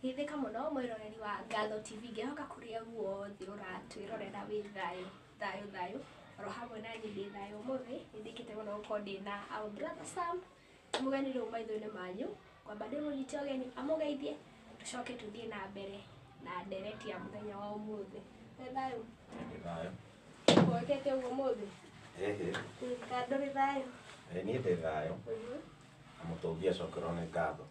Hithika muno mwiroreri wa Ngatho TV ngihoka kuria guothe uratwirorera wi thayo oro hamwe na nyindi thayo muthi nindikite muno gukorwo ndina our brother Sam mugeni riu maitho-ini manyu kwamba ndimunyite ugeni amugeithie tucoke tuthie na mbere na ndereti ya muthenya wa umuthi thayo kwokete uguo muthi nduri thayo ni ndi thayo mutongia cokero ni ngatho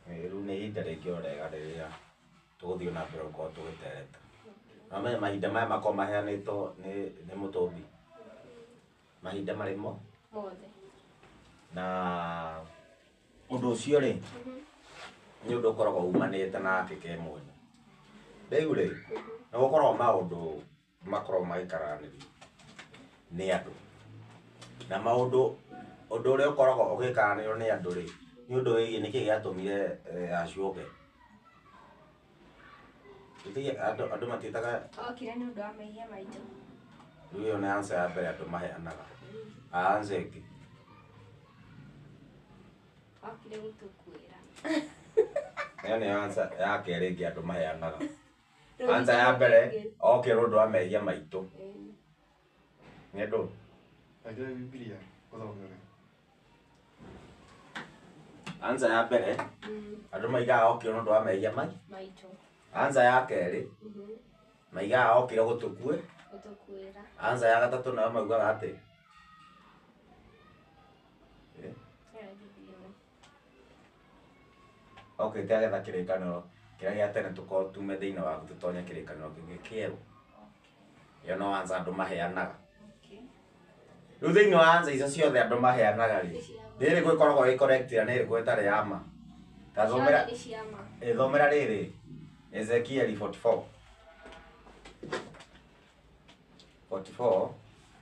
riu ni ihinda ringi orega riria tuguthie na mbere gukorwo tugitereta na mahinda maya makorwo maheanitwo ni mutumbi mahinda marimo mothe na undu ucio ri ni undu ukoragwo umanite na keke mwene riu ri ni gukorwo maundu makorwo magikaranĩrio ni andu na maundu undu uria ukoragwo ugikaranĩrio ni andu ri ni undu wigi niki giatumire acuoke Iti andu matitaga okire ni undu wa mehia maitu riu ni answer ya mbere andu maheanaga answer iki okire gutukwira ni answer ya keri ingi andu maheanaga answer ya mbere okire undu wa mehia maitu ni andu Aje Biblia kuthomera answer ya mbere andu maigaga okire undu wa mehia maitu answer ya keri maigaga okire gutukwira answer ya gatatu nayo maugaga ati okay tiagetha kirikaniro kiria gia tene tukorwo tume thiini wa tutonya kirikaniro kingi kieru yo no answer andu maheanaga riu thiini wa answer icio ciothe andu maheanaga ri riri gwikoragwo i correct na riri gwitari ama tathomera thomera riri Ezekiel 44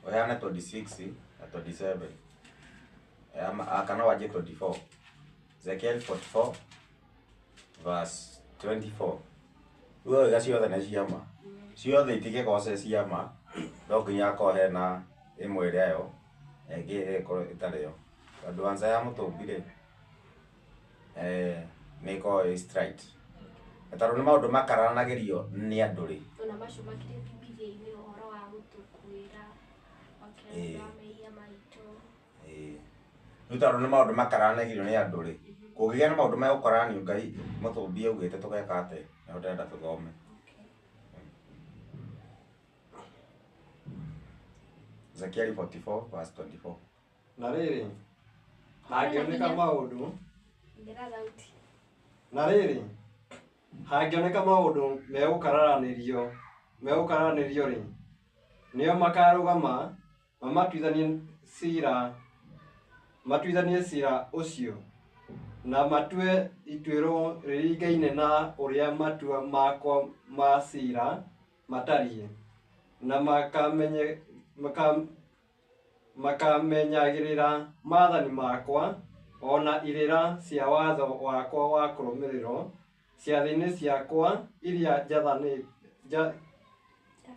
uheane 26 na 27 kana waje 24 Ezekiel 44 verse 24 uyo iga ciothe nĩ ciama ciothe itigĩgoce ciama no nginya akorwo hena ĩmwe ĩrĩa yo ĩngĩ ĩkorwo ĩtarĩ yo tondũ answer ya mũtũmbi rĩ nĩ ĩkoragwo ĩ straight tondũ nĩ maũndũ makaranagĩrio nĩ andũ rĩ ona macio makire Biblia-inĩ ũhoro wa gũtũkwĩra okire wa mehia maitu rĩu tondũ nĩ maũndũ makaranagĩrio nĩ andũ rĩ kũngĩgĩa na maũndũ megũkoranio Ngai mũtũmbi augĩte tũgeka atĩ nĩho ndĩrenda tũthome Ezekiel 44 verse 24 na riri hangioneka maundu ndira thauti na riri hangioneka maundu megũkararanirio ri nĩo makarũgama matuithanie cira ũcio na matue ituĩro rĩringaine na ũrĩa matua makwa ma cira matariĩ na makamenyagĩrĩra maathani makwa ona irĩra cia watho wakwa wa kũrũmĩrĩrwo ciathĩ-inĩ ciakwa iria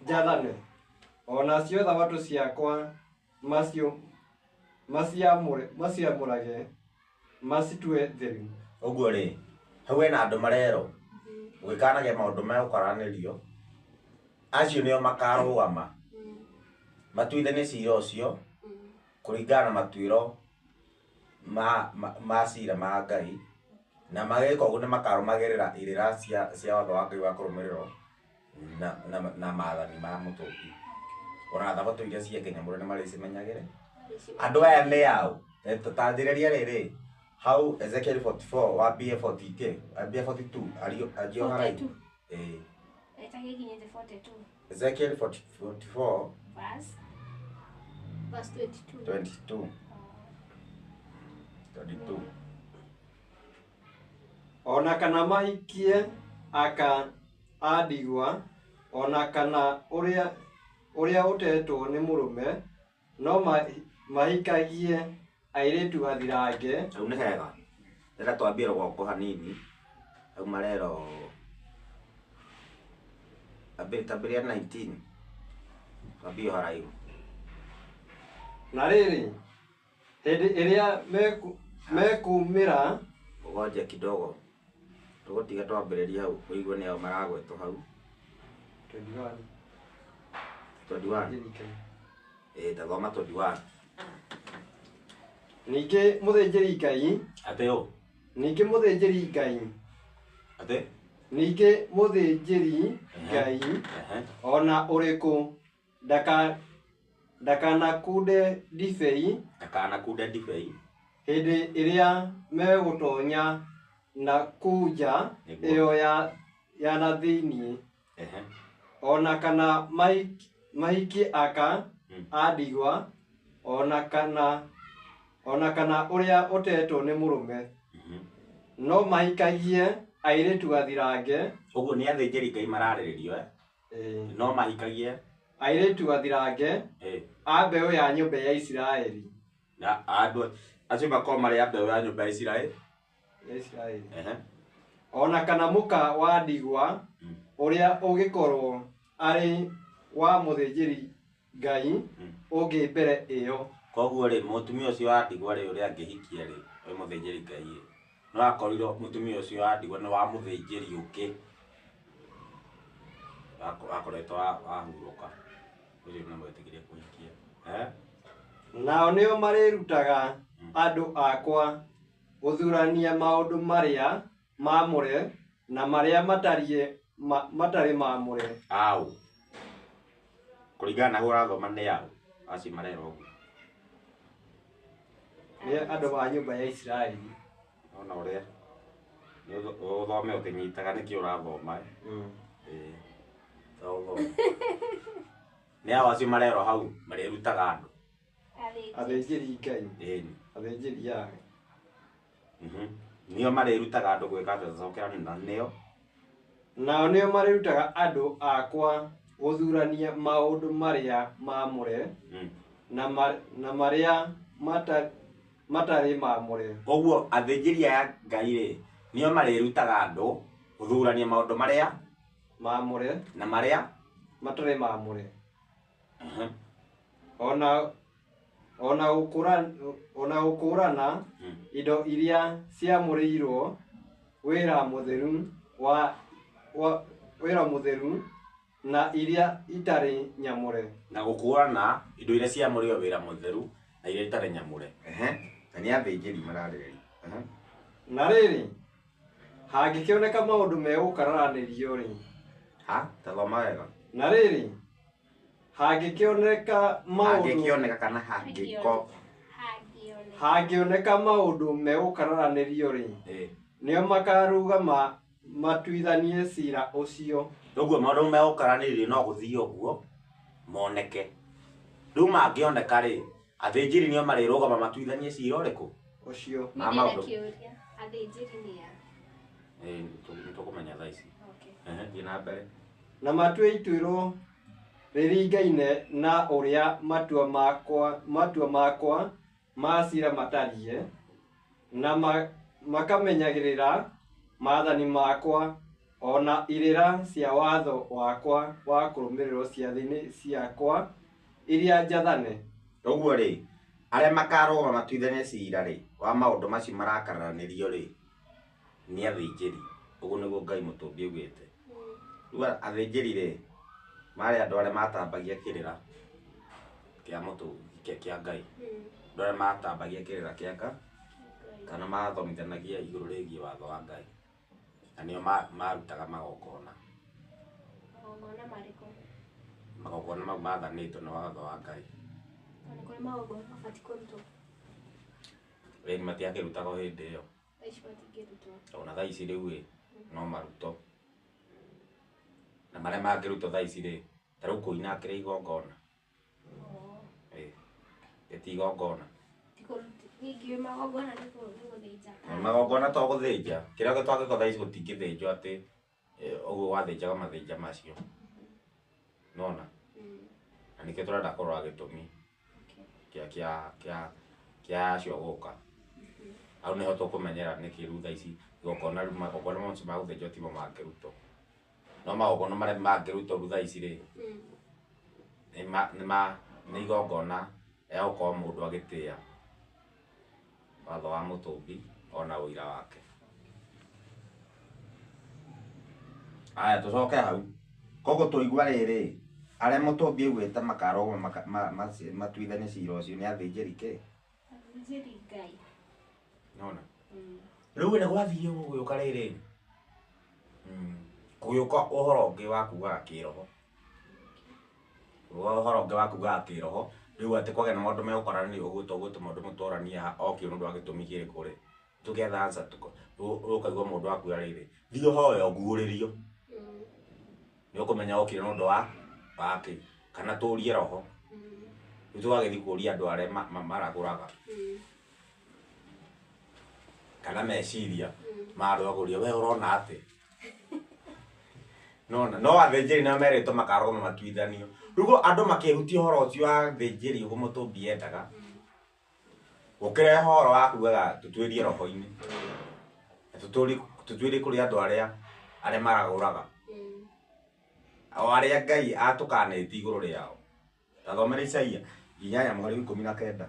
njathane onacio thabatũ ciakwa maciamũrage macitue theru ũguo rĩ hau hena andũ marerwo gwĩkanagia maũndũ megũkoranĩrio acio nĩo makarũgama matuithanie cira ũcio kũringana na matuĩro ma cira ma Ngai na magĩka ũguo nĩ makarũmagĩrĩra irĩra cia watho wa Ngai wa kũrũmĩrĩrwo na maathani ma mũtũmbi ona thabatũ iria ciake-nyamũre nĩ marĩcimenyagĩre andũ aya nĩ ao tũtanjĩrĩria rĩrĩ hau Ezekiel 44 wambie 40k wambie 42 ario haraihu etagekinyete 42 Ezekiel 44 verse 22 ona kana mahikie andigwa ona kana ũrĩa ũtetwo nĩ mũrũme no mahikagie airĩtu athirange hau nĩ hega rĩrĩa twambie rũgongo hanini hau marero tambĩrĩria 19 twambie haraihu na rĩrĩ hĩndĩ ĩrĩa mekumĩra ugonje kidogo tũgũtiga twambĩrĩria hau ũigua nĩao maragwetwo hau 21 21 ta thoma 21 ningĩ mũthĩnjĩri Ngai atĩ ũ ningĩ mũthĩnjĩri Ngai atĩ ningĩ mũthĩnjĩri Ngai ona ũrĩkũ ndakanakunde ndibei hĩndĩ ĩrĩa megũtonya na kunja ĩyo ya na thĩinĩ ona kana mahiki aka a ndigwa ona kana ũrĩa ũtetwo nĩ mũrũme no mahikagie airĩtu gathirange. Ũguo nĩ athĩnjĩri Ngai mararĩrĩrio no mahikagie airĩtu gathirange a mbeũ ya nyũmba ya Isiraeli. Na andũ acio makorwo marĩ a mbeũ ya nyũmba ya Isiraeli ona kana mũka wa ndigwa ũrĩa ũngĩkorwo arĩ wa mũthĩnjĩri Ngai ũngĩ mbere ĩyo. Koguo rĩ mũtumia ũcio wa ndigwa rĩ ũrĩa angĩhikia rĩ wĩ mũthĩnjĩri Ngai rĩ no akorirwo mũtumia ũcio wa ndigwa nĩ wa mũthĩnjĩri ũngĩ akoretwo ahurũka ũcio nĩ mwĩtĩkĩrie kũhikia. Nao nĩo marĩrutaga andũ akwa gũthurania maũndũ marĩa maamũre na marĩa matarĩ maamũre. Au kũringana na ũrathoma nĩ au acio marera ũguo nĩ andũ a nyũmba ya Isiraeli. Ona ũrĩa nĩ ũthome ũkĩnyitaga nĩkĩ ũrathoma nĩ hao acio marerwo hau marĩrutaga andũ athĩnjĩri Ngai athĩnjĩri yake nĩo marĩrutaga andũ gwĩka atĩ na nĩo nao nĩo marĩrutaga andũ akwa gũthurania maũndũ marĩa maamũre na marĩa matarĩ maamũre. Ũguo athĩnjĩri aya Ngai rĩ nĩo marĩrutaga andũ gũthurania maũndũ marĩa maamũre na marĩa matarĩ maamũre. ona gũkũrana indo iria ciamũrĩirwo wĩra mũtheru na iria itarĩ nyamũre. Na gũkũrana indo iria ciamũrĩirwo wĩra mũtheru na iria itarĩ nyamũre. Na nĩ athĩnjĩri mararĩrĩria. Na rĩrĩ hangĩkĩoneka maũndũ megũkararanĩrio rĩ ta thoma wega. Na rĩrĩ hangĩkĩoneka maũndũ megũkararanĩrio rĩ nĩo makarũgama matuithanie cira ũcio. Ũguo maũndũ megũkararanĩrio no gũthiĩ ũguo moneke. Rĩu mangĩoneka rĩ athĩnjĩri nĩo marĩrũgama matuithanie cira ũrĩkũ ũcio. Athĩnjĩri nĩ a nĩtũkũmenya thaa ici. Thiĩ na mbere. Na matue ituĩro rĩringaine na ũrĩa matua makwa ma cira matariĩ na makamenyagĩrĩra maathani makwa ona irĩra cia watho wakwa wa kũrũmĩrĩrwo ciathĩ-inĩ ciakwa iria njathane. Ũguo rĩ arĩa makarũgama matuithanie cira rĩ wa maũndũ macio marakararanĩrio rĩ nĩ athĩnjĩri. Ũguo nĩguo Ngai mũtũmbi augĩte. Rĩu athĩnjĩri rĩ marĩ andũ arĩa matambagia kĩrĩra kĩa mũtũngi kĩa Ngai. Andũ arĩa matambagia kĩrĩra kĩa Ngai kana mathomithanagia igũrũ rĩgiĩ watho wa Ngai. Na nĩo marutaga magongona. Magongona mau mathanĩtwo nĩ watho wa Ngai. Nĩ matiakĩrutaga o hĩndĩ ĩyo. Ona thaa ici rĩu rĩ no maruto. Na marĩa mangĩrutwo thaa ici rĩ ta rĩu kũina kĩrĩ igongona. Ti igongona. Magongona to gũthĩnja. Kĩrĩa gĩtwagĩko thaa ici gũtingĩthĩnjwo atĩ ũguo wathĩnjaga mathĩnja macio. Nona na nĩkĩo tũrenda kũrora gĩtũmi kĩa acio gũka. Hau nĩho tũkũmenyera nĩkĩ rĩu thaa ici igongona rĩu magongona macio ma gũthĩnjwo timo mangĩrutwo. No magongona marĩa mangĩrutwo rĩu thaa ici rĩ nĩ igongona ya gũkorwo mũndũ agĩtĩĩa watho wa mũtũmbi ona ũira wake. aya tucoke hau kogo tuigua riri aria mutumbi gwita makaro matuithanie cira ucio ni athinjiri ki Athĩnjĩri Ngai. nona riu ni gwathie guyuka riri kuyuka uhoro ungi wa kugaga kiroho uhoro ungi wa kugaga kiroho riu ati kwage na maundu megukorana ni ugwita maundu mutoranie oki nundu wa gitumi kiriku ri tugetha answer ukaigua mundu waku riri thio hoya nguuririo ni ukumenya okire nundu wa waki kana turie roho riu tugagithi kuria andu aria maraguraga kana meciria maroguria we urona ati nona no athinjiri na merito makarogoma matuithanio rugo andu makihutia horo ucio wa athinjiri ugo mutumbi endaga ukire horo wa kugaga tutwirie roho-ini tutwirie kuri andu aria maraguraga o aria Ngai atukanĩtie igũrũ rĩao tathomere Isaia 8:19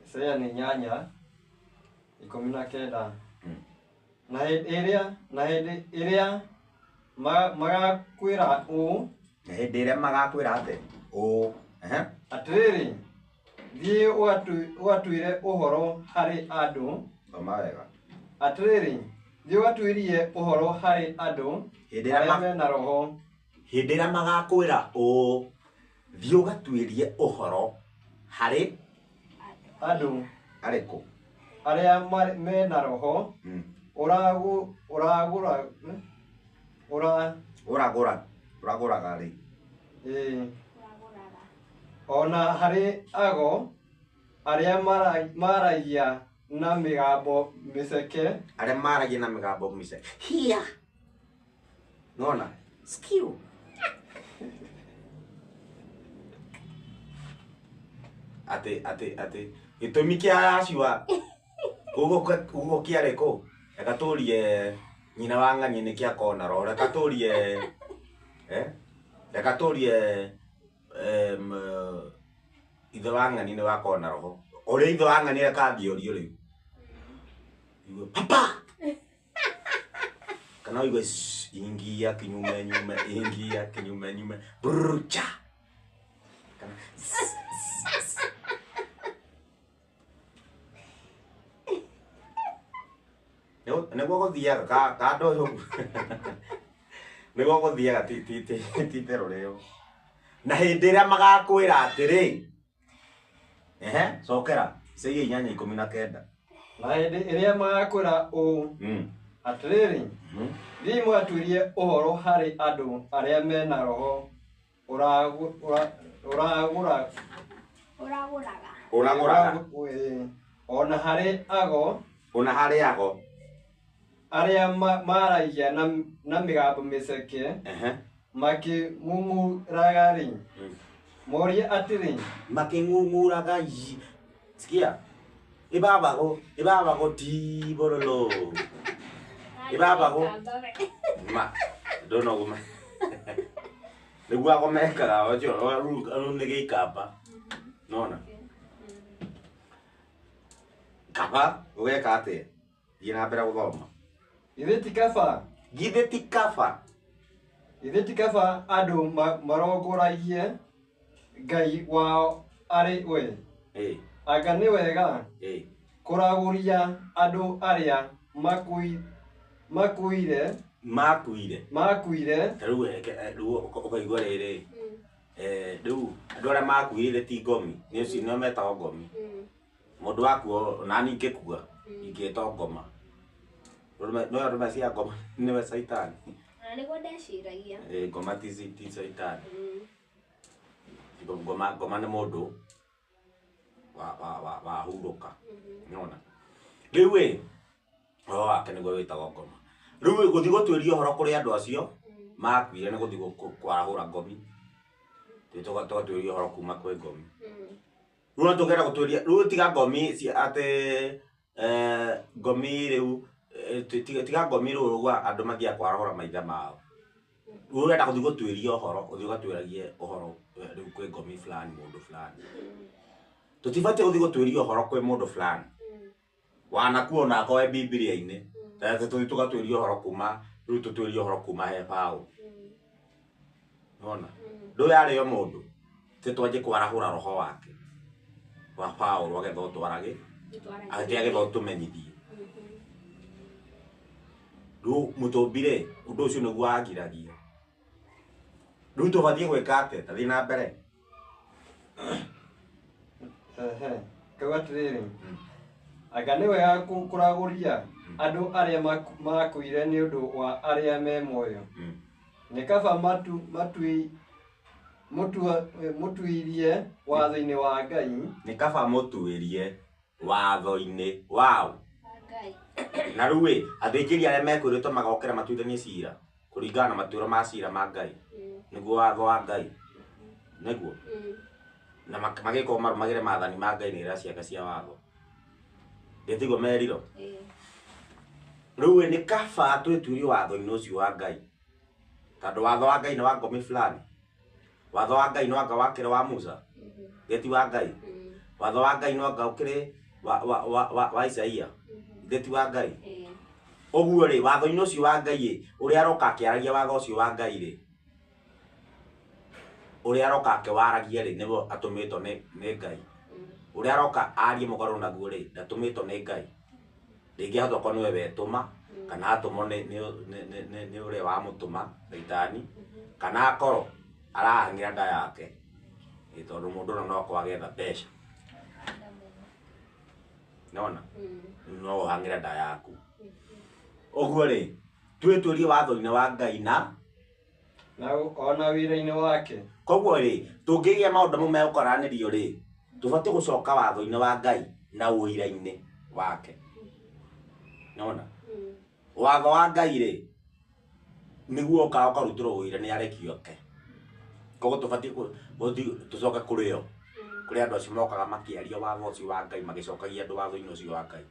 Isaia ni 8:19 na hĩndĩ ĩrĩa magakwĩra ũũ na hĩndĩ ĩrĩa magakwĩra atĩ ũũ atĩrĩrĩ thiĩ ũgatuĩre ũhoro harĩ andũ thoma wega atĩrĩrĩ thiĩ ũgatuĩrie ũhoro harĩ andũ arĩa mena roho hĩndĩ ĩrĩa magakwĩra ũũ thiĩ ũgatuĩrie ũhoro harĩ andũ arĩkũ arĩa mena roho ũragũraga rĩ ona harĩ ago arĩa maragia na mĩgambo mĩceke arĩa maragia na mĩgambo mĩceke here nona skill ati gĩtũmi kĩa acua ugo kĩarĩ kũ reka tũrie nyina wa ng'ani nĩ kĩakorwo na roho reka tũrie ithe wa ng'ani nĩ wakorwo na roho ũrĩa ithe wa ng'ani reka thiũrio rĩu papa kana uigwe ingia kinyume nyume brucha kana nĩguo gũthiaga kando ũyũ nĩguo gũthiaga ti therũ rĩo na hĩndĩ ĩrĩa magakwĩra atĩrĩ cokera Isaia 8:19 na hĩndĩ ĩrĩa magakwĩra ũũ atĩrĩrĩ thiĩ mũgatuĩrie ũhoro harĩ andũ arĩa mena roho ũragũraga ona harĩ ago arĩa maragia na mĩgambo mĩceke makĩng'ung'uraga rĩ morie atĩrĩ makĩng'ung'uraga sikia ibabago tiborolo ibabago ma dono guma nĩguo agomekaga ocio nĩ gĩikamba nona kaba ũgeka atĩa thiĩ na mbere gũthoma githĩ ti kaba andũ marongoragie Ngai wao arĩ we anga nĩ wega kũragũria andũ arĩa makuire rĩu ũkaigua rĩrĩ rĩu andũ arĩa makuire ti ngomi nĩo metagwo ngomi mũndũ wakuo nani ingĩkua ingĩtwo ngoma no andũ macia ngoma nĩwe Saitani na nĩguo ndeciragia ngoma ti Saitani ngoma nĩ mũndũ wahurũka nĩona rĩu ũhoro wake nĩguo wĩtagwo ngoma rĩu gũthiĩ gũtuĩria ũhoro kũrĩ andũ acio makuire nĩ gũthiĩ kwarahũra ngomi tũgatuĩria ũhoro kuma kwĩ ngomi rĩu no tũngĩenda gũtuĩria rĩu tiga ngomi atĩ ngomi rĩu tiga ngomi rũrũ andũ mathiaga kwarahũra maithe mao. Rĩu ũrenda gũthiĩ gũtuĩria ũhoro, ũthiĩ ũgatuĩragie ũhoro rĩu kwĩ ngomi fulani mũndũ fulani. Tũtibatiĩ gũthiĩ gũtuĩria ũhoro kwĩ mũndũ fulani. Wanakuona akoe Bibilia-inĩ. Tũthiĩ tũgatuĩria ũhoro kuma, rĩu tũtuĩrie ũhoro kuma he Paũlũ. Nĩwona? Ndũyũ arĩ o mũndũ. Twanjie kwarahũra roho wake wa Paũlũ agetha ũtwarage, agetha ũtũmenyithie. Rĩu mũtũmbi-rĩ, ũndũ ũcio nĩguo wangiragia. Rĩu tũbatiĩ gwĩka atĩa? Tathiĩ na mbere. Kau atĩrĩrĩ, anga nĩ wega kũragũria andũ arĩa makuire nĩ ũndũ wa arĩa me muoyo. Nĩ kaba mũtuĩrie watho-inĩ wa Ngai. Nĩ kaba mũtuĩrie watho-inĩ wao. Na rĩu athĩnjĩri arĩa mekwĩrĩtwo magokĩra matuithanie cira kũringana na matuĩro ma cira ma Ngai. Nĩguo watho wa Ngai. Nĩguo. Na magĩkorwo marũmagĩre maathani ma Ngai nĩ iria ciake cia watho. Ndĩtiguo merirwo. Rĩu nĩ kaba twĩtuĩrie watho-inĩ ũcio wa Ngai. Tondũ watho wa Ngai nĩ wa ngomi fulani. Watho wa Ngai nĩ wanga wakĩre wa Musa. Geti wa Ngai. Watho wa Ngai nĩ wanga ũkĩrĩ wa Isaia. Geti wa Ngai. Ũguo rĩ, watho-inĩ ũcio wa Ngai ũrĩa aroka akĩaragia watho ũcio wa Ngai rĩ. Ũrĩa aroka akĩwaragia rĩ nĩguo atũmĩtwo nĩ Ngai. Ũrĩa aroka arie mũgarũ naguo rĩ, ndatũmĩtwo nĩ Ngai. Ndĩngĩhota okorwo nĩwe wetũma kana atũmwo nĩ ũrĩa wamũtũma Thaitani, kana akorwo arahang'ĩra nda yake. Tondũ mũndũ ũno no akorwo agĩetha mbeca. Nĩwona? No ũhang'ĩre nda yaku. Ũguo rĩ, twĩtuĩrie watho-inĩ wa Ngai na ona wĩra-inĩ wake. Koguo rĩ, tũngĩgĩa maũndũ mau megũkaranĩrio rĩ, tũbatiĩ gũcoka watho-inĩ wa Ngai na ũira-inĩ wake. Nĩwona? Watho wa Ngai rĩ, nĩguo ũkarutĩrwo ũira nĩ arekio ke. Koguo tũbatiĩ tũcoke kũrĩ o. Kũrĩ andũ acio mokaga makĩaria watho ũcio wa Ngai magĩcokagia andũ watho-inĩ ũcio wa Ngai.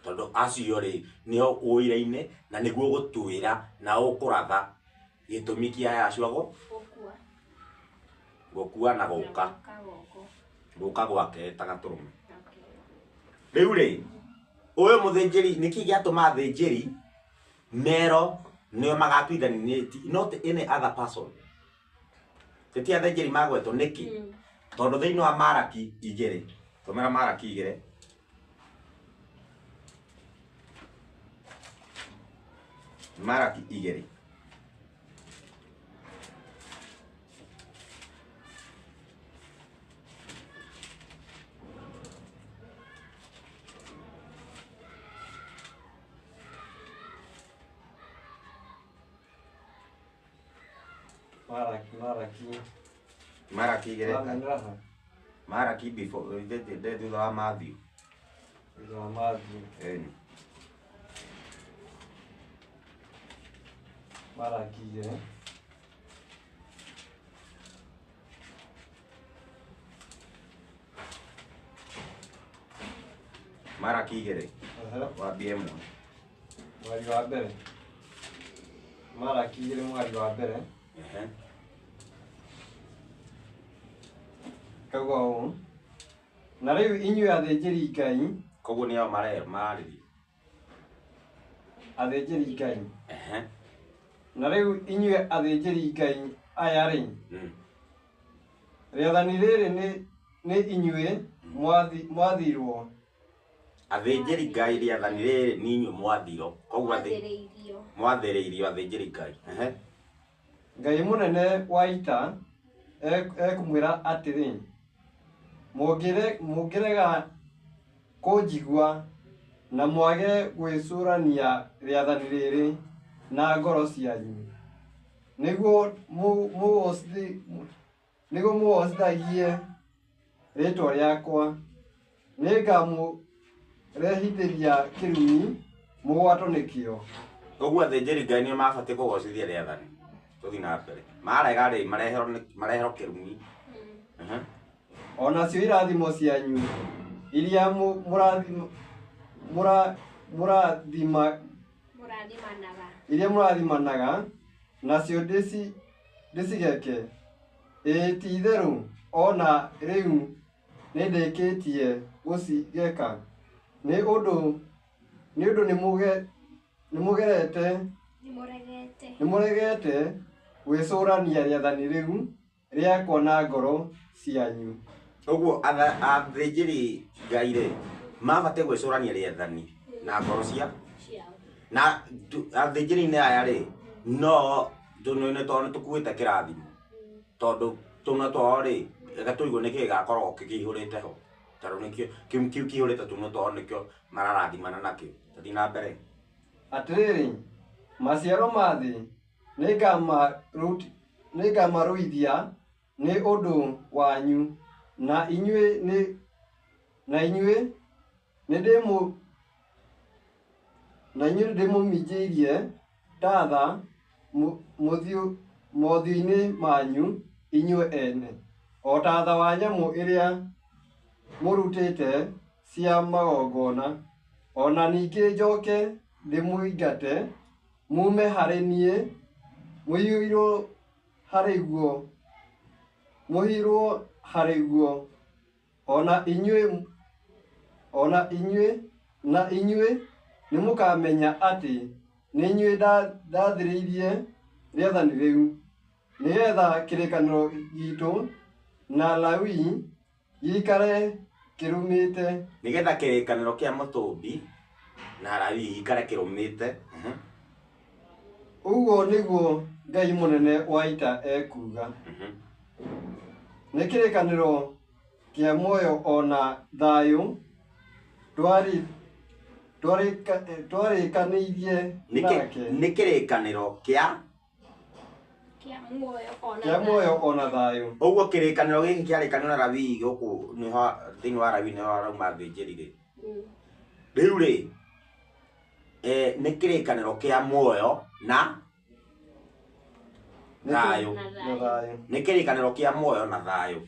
Tondũ acio rĩ, nĩo ũira-inĩ na nĩguo gũtwĩra na ũkũratha gĩtũmi kĩa aya acio gũkua na gũka gwake ta Gatũrũme. Rĩu rĩ, ũyũ mũthĩnjĩri nĩkĩ gĩatũma athĩnjĩri mero nĩo magatuithanĩtie not any other person. Teti athĩnjĩri magwetwo nĩkĩ? Tondũ thĩinĩ wa Malaki 2, tũmĩra Malaki 2. Malaki 2. Malaki 2. Malaki before thutha wa Matthew. Thutha wa Matthew. Malaki 2. Malaki 2. Wambie mwe. Mwari wa mbere. Malaki 2 mwari wa mbere. Kauga ũũ. Na rĩu inyuĩ athĩnjĩri Ngai. Koguo nĩo mararĩria. Athĩnjĩri Ngai. Na rĩu inyuĩ athĩnjĩri Ngai aya rĩ. Rĩathani rĩrĩ nĩ inyuĩ mwathirwo. Athĩnjĩri Ngai rĩathani rĩrĩ nĩ inyuĩ mwathirwo. Koguo mwathĩrĩirio athĩnjĩri Ngai. Ngai mũnene wa ita ekumwĩra atĩrĩ, mũngĩrega kũnjigua na mwage gwĩcũrania rĩathani rĩrĩ na ngoro cianyu, nĩguo mũhocithagie rĩtwa rĩakwa, nĩngamũrehithĩria kĩrumi mũgwatwo nĩkĩo. Koguo athĩnjĩri Ngai nĩo mabatiĩ kũgocithia rĩathani. Tũthiĩ na mbere. Marega rĩ, mareherwo kĩrumi. Onacio irathimo cianyu iria mũrathima mũrathimanaga iria mũrathimanaga nacio ndĩcigeke. Ĩĩ ti itherũ ona rĩu nĩndĩkĩtie gũcigeka nĩ ũndũ nĩmũregete gwĩcũrania rĩathani rĩu rĩakwa na ngoro cianyu. Ũguo athĩnjĩri Ngai rĩ mabatiĩ gwĩcũrania rĩathani na ngoro ciao. Na athĩnjĩri-inĩ aya rĩ no tũnene tondũ nĩtũkuĩte kĩrathimo tondũ tũnua twao rĩ reka tũigua nĩkĩ gĩgakorwo kĩihũrĩte ho tondũ nĩkĩo kĩu kĩihũrĩte tũnua twao nĩkĩo mararathimana nakĩo. Tũthiĩ na mbere. Atĩrĩrĩ, maciaro ma thĩ nĩngamaruithia nĩ ũndũ wanyu, na inyuĩ nĩndĩmũminjĩirie ta tha mothiũ-inĩ manyu inyuĩ ene, o ta tha wa nyamũ iria mũrutĩte cia magongona. Ona ningĩ njoke ndĩmũingate mume harĩ niĩ mũhirwo harĩ guo, ona inyuĩ nĩmũkamenya atĩ nĩ inyuĩ ndathĩrĩirie rĩathani rĩu, nĩgetha kĩrĩkanĩro gitũ na Lawi gĩikare kĩrũmĩte. Nĩgetha kĩrĩkanĩro kĩa Mũtũmbi na Lawi gĩikare kĩrũmĩte. Ũguo nĩguo Ngai mũnene wa ita ekuga. Nĩ kĩrĩkanĩro kĩa muoyo ona thayũ twarĩkanĩirie nake. Nĩ kĩrĩkanĩro kĩa muoyo ona thayũ. Ũguo kĩrĩkanĩro gĩkĩ kĩarĩkanĩro na Lawi gũkũ nĩho thĩinĩ wa Lawi nĩho harauma athĩnjĩri rĩ. Rĩu rĩ nĩ kĩrĩkanĩro kĩa muoyo na thayũ. Nĩ kĩrĩkanĩro kĩa muoyo na thayũ.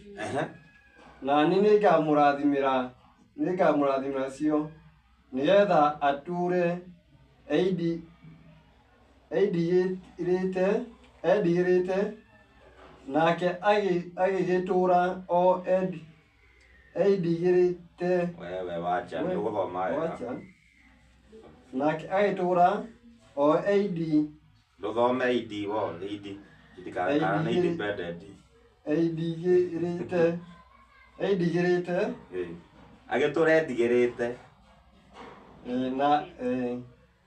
Na niĩ nĩngamũrathimĩra cio nĩgetha ature endigĩrĩte nake agĩgĩtũra o endigĩrĩte. Wewe wacha nĩ ũgũthoma wega. Nake agĩtũra o ndũthome ID wo ID itikana nĩ independent. Endigĩrĩte agĩtũra endigĩrĩte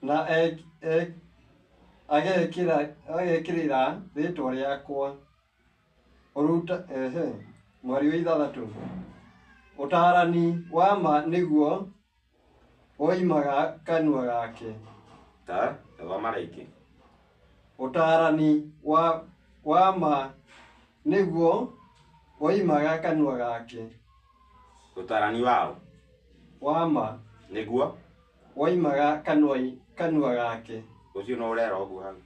na agekĩrĩra rĩtwa rĩakwa. Mweri wa ithathatũ. Ũtaarani wa ma nĩguo woimaga kanua gake. Thoma rĩngĩ. Ũtaarani wa ma nĩguo woimaga kanua gake. Ũtaarani wao wa ma nĩguo woimaga kanua gake. Ũcio no ũrera ũguo hau.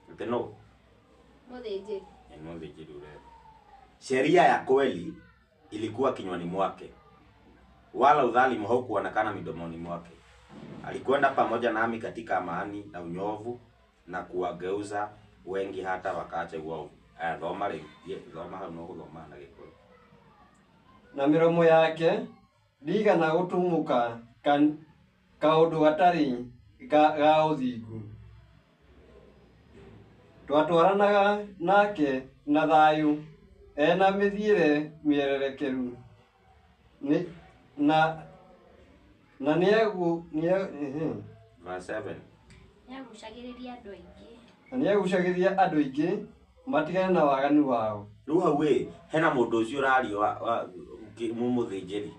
Mũthĩnjĩri. Mũthĩnjĩri. Mũthĩnjĩri ũrera. Sheria ya kweli ilikuwa kinywani mwake, wala udhalimu haukuonekana midomoni mwake. Alikwenda pamoja nami katika amani na unyovu na kuwageuza wengi hata wakaacha uovu. Thoma rĩngĩ. Thoma hau no gũthoma na Gĩkũyũ. Na mĩromo yake ndigana gũtumũka kaũndũ gatarĩ ga ũthingu. Twatwaranaga nake na thayũ ena mĩthiĩre mĩererekeru. Na nĩagucagĩrĩria andũ aingĩ matigane na waganu wao. Rĩu hau hena mũndũ ũcio ũrario mũthĩnjĩri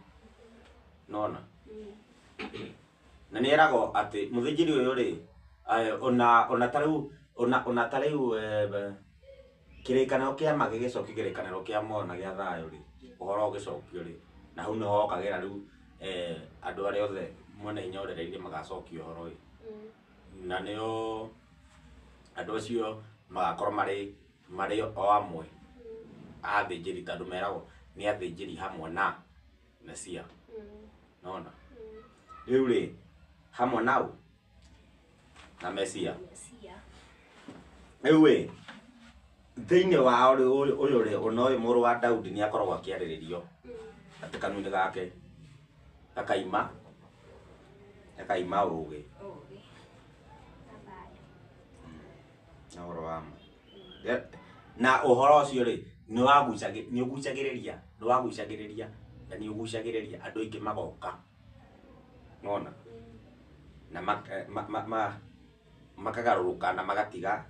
nona. Na nĩeragwo atĩ mũthĩnjĩri ũyũ rĩ ona ta rĩu kĩrĩkanĩro kĩa ma gĩgĩcokio kĩrĩkanĩro kĩa muoyo na gĩa thayũ rĩ ũhoro ũgĩcokio rĩ na hau nĩho hokagĩra rĩu andũ arĩa othe mwena hinya ũrereire magacokio ũhoro ũyũ. Na nĩo andũ acio magakorwo marĩ o amwe athĩnjĩri tondũ meragwo nĩ athĩnjĩri hamwe na Mesia. Nona riu ri hamwe nau na Mesia Mesia. riu ri thiini wao ri uyu ri unoy muru wa Daudi ni akoragwo akiariririo ati kanuni gake akaima ugi Ugi. na uhoro wa na uhoro ucio ri ni ugucagiriria na ni ugucagiriria andu aingi magoka ngona na makagaruruka na magatiga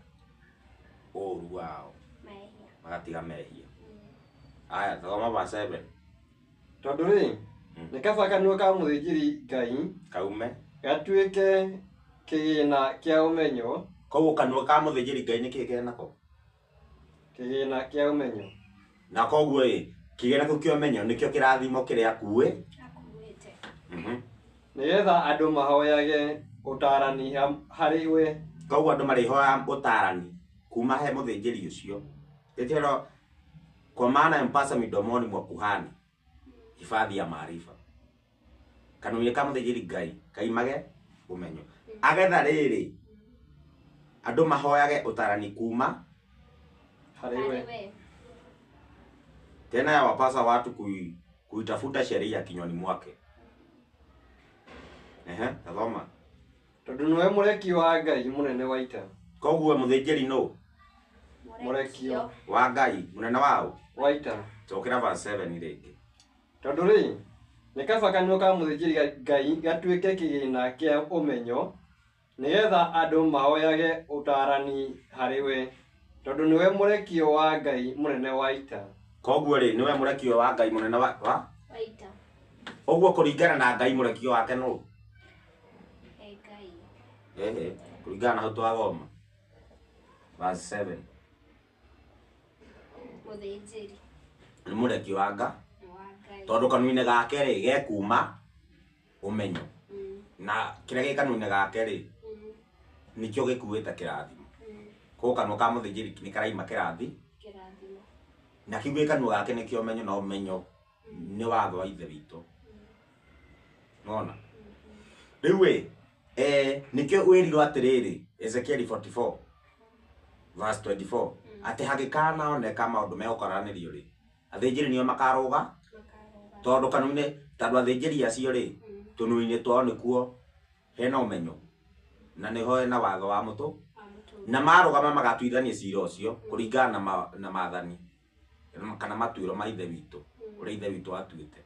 uru wao magatiga mehia aya thoma va 7 tondu ri ni kaba kanua ka muthĩnjĩri Ngai kaume gatuĩke kĩgĩna kĩa ũmenyo. koguo kanua ka muthĩnjĩri Ngai nĩ kĩĩ nako Kĩgĩna kĩa ũmenyo na koguo ĩ kĩgĩna kĩu kĩa ũmenyo nĩkĩo kĩrathimo kĩrĩa akuĩte nĩgetha andũ mahoyage ũtarani harĩ we. koguo andũ marĩhoya ũtarani kuma he muthĩnjĩri ũcio gĩtĩro kwa maana mpasa midomoni mwa kuhani hifadhi ya maarifa kanuni ka muthĩnjĩri Ngai kaimage ũmenyo agetha rĩrĩ andũ mahoyage ũtarani kuma harĩ we. Tena yawapasa watu kuitafuta sheria kinywani mwake. Tathoma. Tondu niwe mũreki wa Ngai mũnene wa ita. Koguo muthĩnjĩri no mũrekio wa Ngai mũnene wao wa ita. Tokera verse 7 rĩngĩ. Tondu ri ni kaba kanua ka muthĩnjĩri Ngai gatuĩke kĩgĩna kĩa ũmenyo nĩgetha andũ mahoyage ũtarani harĩ we. Tondu niwe mũrekio wa Ngai mũnene wa ita. Koguo ri niwe mũrekio wa Ngai mũnene wa ita. Oguo kũringana na Ngai mũrekio wake no Ngai. Kũringana na hau twathoma verse 7 Muthĩnjĩri nĩ mũrekio wa Ngai tondu kanuni-inĩ gake ri gekuma ũmenyo na kĩrĩa gĩ kanuni-inĩ gake ri nikĩo gĩkuĩte kĩrathimo. Koguo kanua ka muthĩnjĩri nĩ karaima kĩrathimo na kiugo kanua gake nĩkĩo ũmenyo na ũmenyo nĩ watho wa ithe witũ. Ngona rĩu nikĩo wĩrirwo atĩrĩrĩ Ezekiel 44 verse 24 atĩ hangĩkanaoneka maũndũ megũkaranĩrio rĩ athĩnjĩri nĩo makarũga tondũ kanuni tondũ athĩnjĩri acio rĩ tũnua-inĩ twao nĩkuo hena ũmenyo na nĩho hena watho wa mũtũ na marũgama magatuithania cira ũcio kũringana na maathani kana matuĩro ma ithe witũ ũrĩa ithe witũ atuĩte.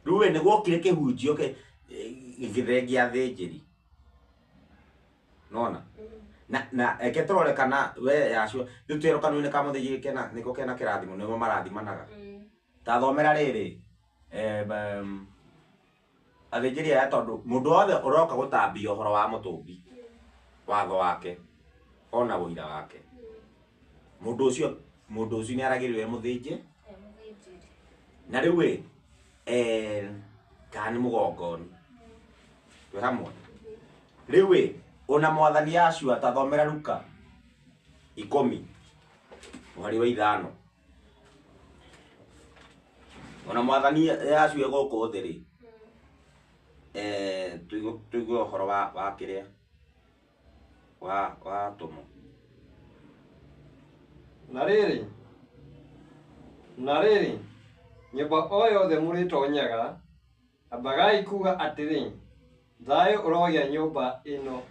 Rĩu nĩ gwokire kĩhunjio gĩthengia athĩnjĩri nona na eke tũrore kana we yacio rĩu twĩro kanuni ka muthĩnjĩri nĩko kena kĩrathimo nĩmo marathimanaga. Ta thomera rĩrĩ athĩnjĩri aya tondũ mũndũ wothe ũroka gũtambia ũhoro wa mũtũmbi watho wake ona ũira wake mũndũ ũcio nĩ aragĩrĩrwo mũthĩnjĩri na rĩu kana nĩ mũgongoni twĩ hamwe. Rĩu ona mwathani Yashua ta thomera Luka 10 mũhari wa 5 ona mwathani Yashua gũkũ thĩ rĩ tuigue ũhoro wa kĩrĩa wa tũmũ na rĩrĩ nyũmba o yothe mũrĩtonyaga ambagai kuga atĩrĩ thayũ ũrogĩa nyũmba ĩno.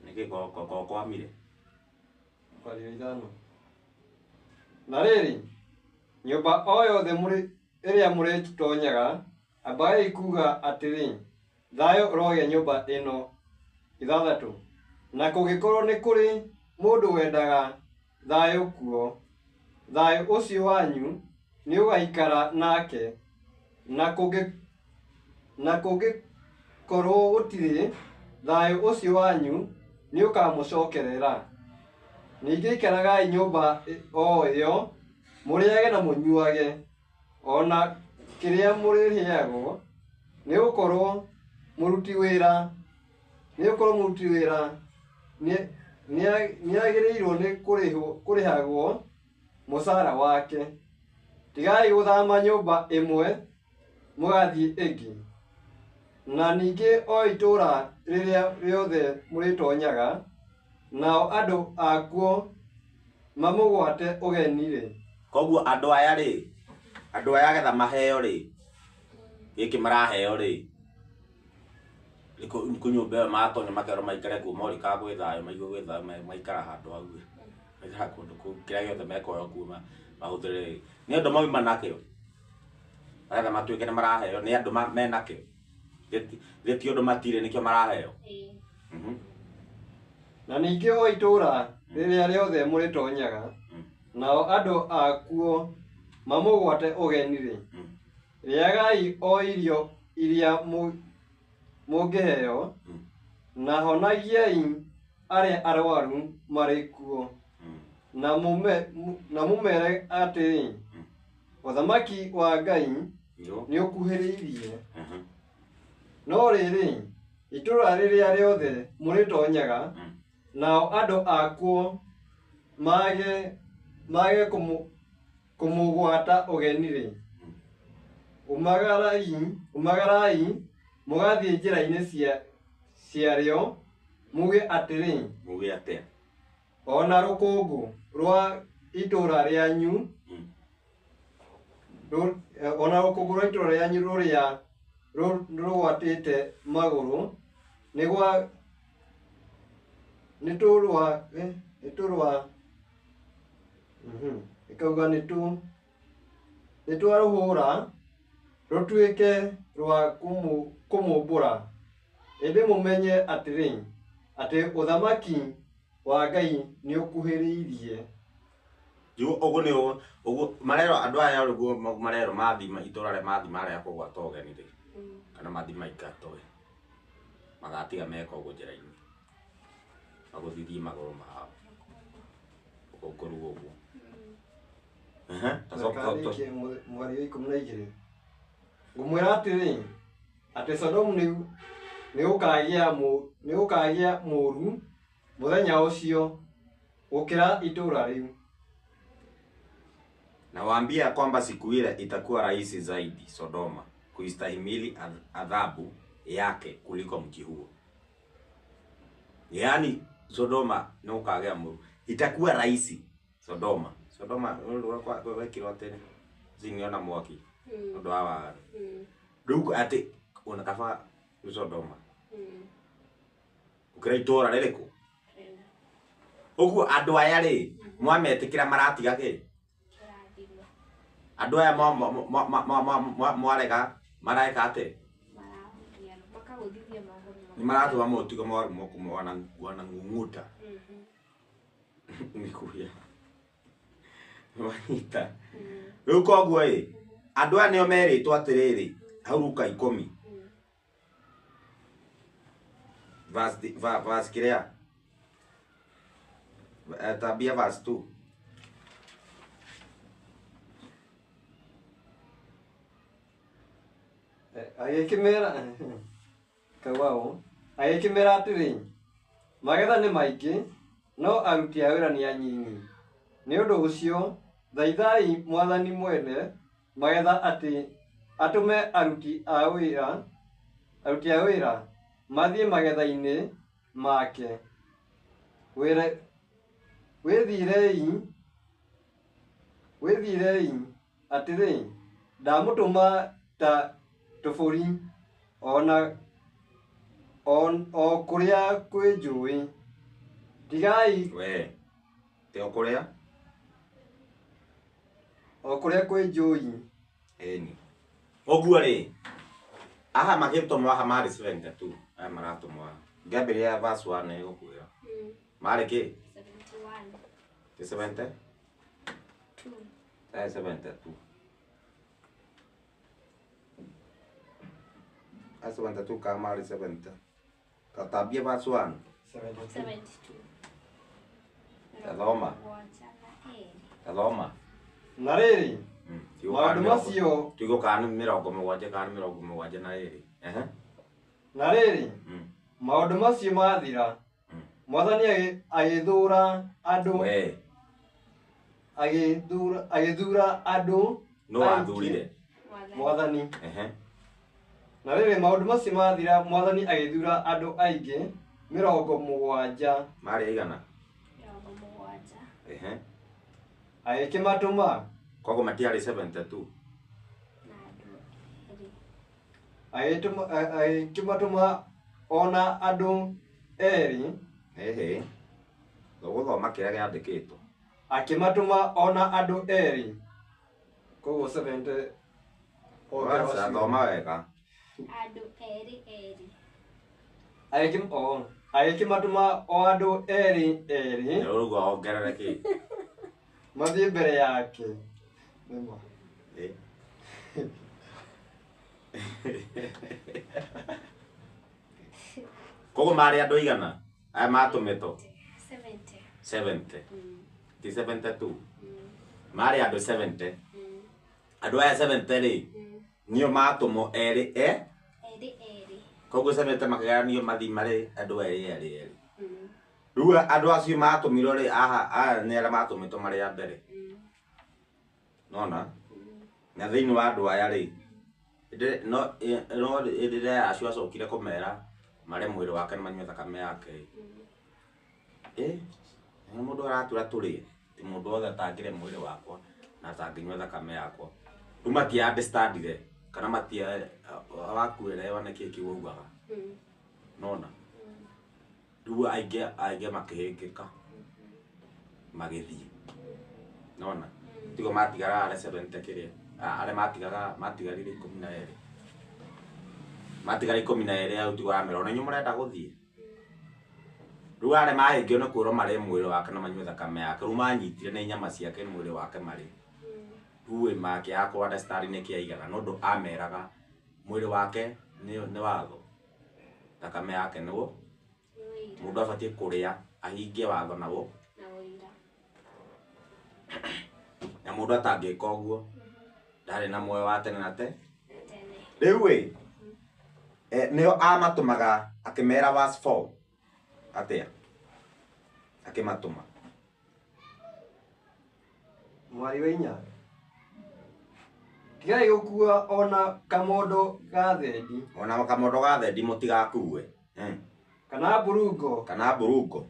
nĩkĩ kwamire Kwario 5. Na rĩrĩ nyũmba o yothe ĩrĩa mũrĩtonyaga ambagai kuga atĩrĩ thayũ ũrogĩa nyũmba ĩno. 6. Na kũngĩkorwo nĩ kũrĩ mũndũ wendaga thayũ kuo thayũ ũcio wanyu nĩ ũgaikara nake na kũngĩkorwo gũtirĩ thayũ ũcio wanyu nĩ ũkamũcokerera. Ningĩ ikaragai nyũmba o ĩyo mũrĩage na mũnyuage ona kĩrĩa mũrĩrĩagwo nĩ gũkorwo muruti wira ni ukorwo muruti wira ni agĩrĩirwo nĩ kũrĩhagwo mũcara wake. Tigai gũthama nyũmba ĩmwe mũgathiĩ ĩngĩ. Na ningĩ o itũra rĩrĩa rĩothe mũrĩtonyaga, nao andũ akuo mamũgwate ũgeni rĩ. Koguo andũ aya rĩ, andũ aya getha maheo rĩ, gĩkĩ maraheo rĩ, kunyũmba ĩyo matonya makerwo maikare kuo morika gwĩ thayũ, maigue gwĩ thayũ, maikara handũ hau rĩ, maikara kũndũ kũu, kĩrĩa gĩothe mekoyo kuuma mahũthĩre rĩ, nĩ andũ mauma nakĩo, getha matuĩke nĩ maraheo, nĩ andũ menakĩo, ti ũndũ matirĩ nĩkĩo maraheo. Na ningĩ o itũra rĩrĩa rĩothe mũrĩtonyaga, nao andũ akuo mamũgwate ũgeni rĩ, rĩagai o irio iria mũngĩheo, na honagiai arĩa arwaru marĩ kuo, na mũmere atĩrĩ, ũthamaki wa Ngai nĩ ũkuhĩrĩirie. No rĩrĩ, itũra rĩrĩa rĩothe mũrĩtonyaga, nao andũ akuo mage kũmũgwata ũgeni rĩ, umagarai mũgathiĩ njĩra-inĩ ciarĩo, muge atĩrĩ, ona rũkũngũ rwa itũra rĩanyu, rũrĩa rũgwatĩte magũrũ ikauga nĩtwarũhũra rũtuĩke rwa kũmũmbũra. Ĩndĩ mũmenye atĩrĩ, atĩ ũthamaki wa Ngai nĩ ũkuhĩrĩirie. Ũguo marero andũ aya ũguo marero mathima itũra rĩa mathima arĩa kũgwata ũgeni rĩ, kana mathima ikatoe, magatiga meka ũguo njĩra-inĩ, magũthithie magũrũ mao ũkũruga ũguo. Mweri wa 12 ngũmwĩra atĩrĩ, atĩ Sodomu nĩ ũkagĩa mũũru mũthenya ũcio gũkĩra itũra rĩu. Na waambia kwamba siku ile itakuwa rahisi zaidi Sodoma kuistahimili adhabu yake kuliko mji huo. Yaani Sodoma no kagea mu itakuwa rahisi Sodoma kwa kirote ziniona mwaki ndo hawa ndugu ati unakafa Sodoma ukira itora leleko ugu andu aya ri mwametikira maratiga ki andu aya mwarega maraeka ate ni maratu wa motigo mwana ng'unguta nikuya wanita rĩu koguo ĩ andũ aya nĩo merĩtwo atĩrĩrĩ hau Luka 10 verse kĩrĩa tabia verse 2 agĩkĩmera kawao agĩkĩmera atĩrĩ, magetha nĩ maingĩ no aruti a wĩra nĩ anyinyi. Nĩ ũndũ ũcio thaithai Mwathani mwene magetha atĩ atũme aruti a wĩra mathiĩ magetha-inĩ make. Wĩthirei atĩrĩ, ndamũtũma ta tũbũri o kũrĩa kwĩ njũĩ. Tigai we te okũrĩa o kũrĩa kwĩ njũĩ. Eni ũguo rĩ aha magĩtũmwo aha marĩ 72 aya maratũmwo ngambĩrĩria verse 1 nĩgũkwĩra marĩ kĩ 71 72 72 kama marĩ 70 tatabia verse 1 72 Tathoma na rĩrĩ maũndũ macio tugo kana 70 kana 70 na rĩrĩ Na rĩrĩ maũndũ macio mathira Mwathani agĩthura andũ we agĩthura andũ no wathurire Mwathani na rĩrĩ maũndũ macio mathira Mwathani agĩthura andũ aingĩ 70 marĩ aigana 70 agĩkĩmatũma koguo matiarĩ 72 agĩkĩmatũma ona andũ erĩ gũthoma kĩrĩa gĩandĩkĩtwo akĩmatũma ona andũ erĩ koguo 70 thoma wega andũ erĩ agĩkĩmatũma o andũ erĩ ũguo ongerere kĩ mathiĩ mbere yake koguo marĩ andũ aigana aya matũmĩtwo 70 ti 72 marĩ andũ 70 andũ aya 70 rĩ nĩo matũmwo erĩ koguo 70 makĩgayanio mathi marĩ andũ erĩ rĩu andũ acio matũmirwo rĩ aya nĩ arĩa matũmĩtwo marĩ a mbere nona na thĩinĩ wa andũ aya rĩ no rĩrĩa acio acokire kũmera marĩ mwĩrĩ wake nĩ manyue thakame yake nĩ mũndũ aratura tũrĩe ti mũndũ wothe atangĩre mwĩrĩ wakwa na atangĩnyua thakame yakwa rĩu matia understandire kana matia wakuĩrewa nĩkĩĩ kĩu augaga nona rĩu aingĩ makĩhĩngĩka magĩthiĩ nona tigo matigara arĩa 70 kĩrĩa arĩa matigarire 12 matigara 12 au tigo amera ona inyuĩ mũrenda gũthiĩ rĩu arĩa mahĩngio nĩ kwĩrwo marĩ mwĩrĩ wake na manyue thakame yake rĩu manyitire nĩ nyama ciake mwĩrĩ wake marĩ rĩu makĩaga kũ understand nĩkĩ aigana no ndũ ameraga mwĩrĩ wake nĩ watho thakame yake nĩguo mũndũ abatiĩ kũrĩa ahingie watho naguo na mũndũ atangĩka ũguo ndarĩ na muoyo wa tene na tene rĩu nĩo amatũmaga akĩmera verse 4 atĩa akĩmatũma mwari wa inya tigai gũkua ona kamondo ga thendi mũtigakue kana burungo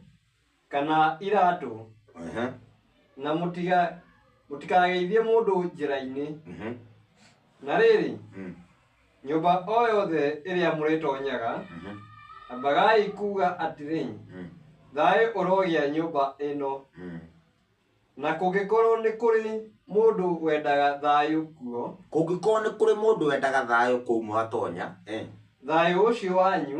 kana iratũ na mũtikageithie mũndũ njĩra-inĩ na rĩrĩ nyũmba o yothe ĩrĩa mũrĩtonyaga ambagai kuga atĩrĩ thayũ ũrogĩa nyũmba ĩno na kũngĩkorwo nĩ kũrĩ mũndũ wendaga thayũ kuo kũu mwatonya thayũ ũcio wanyu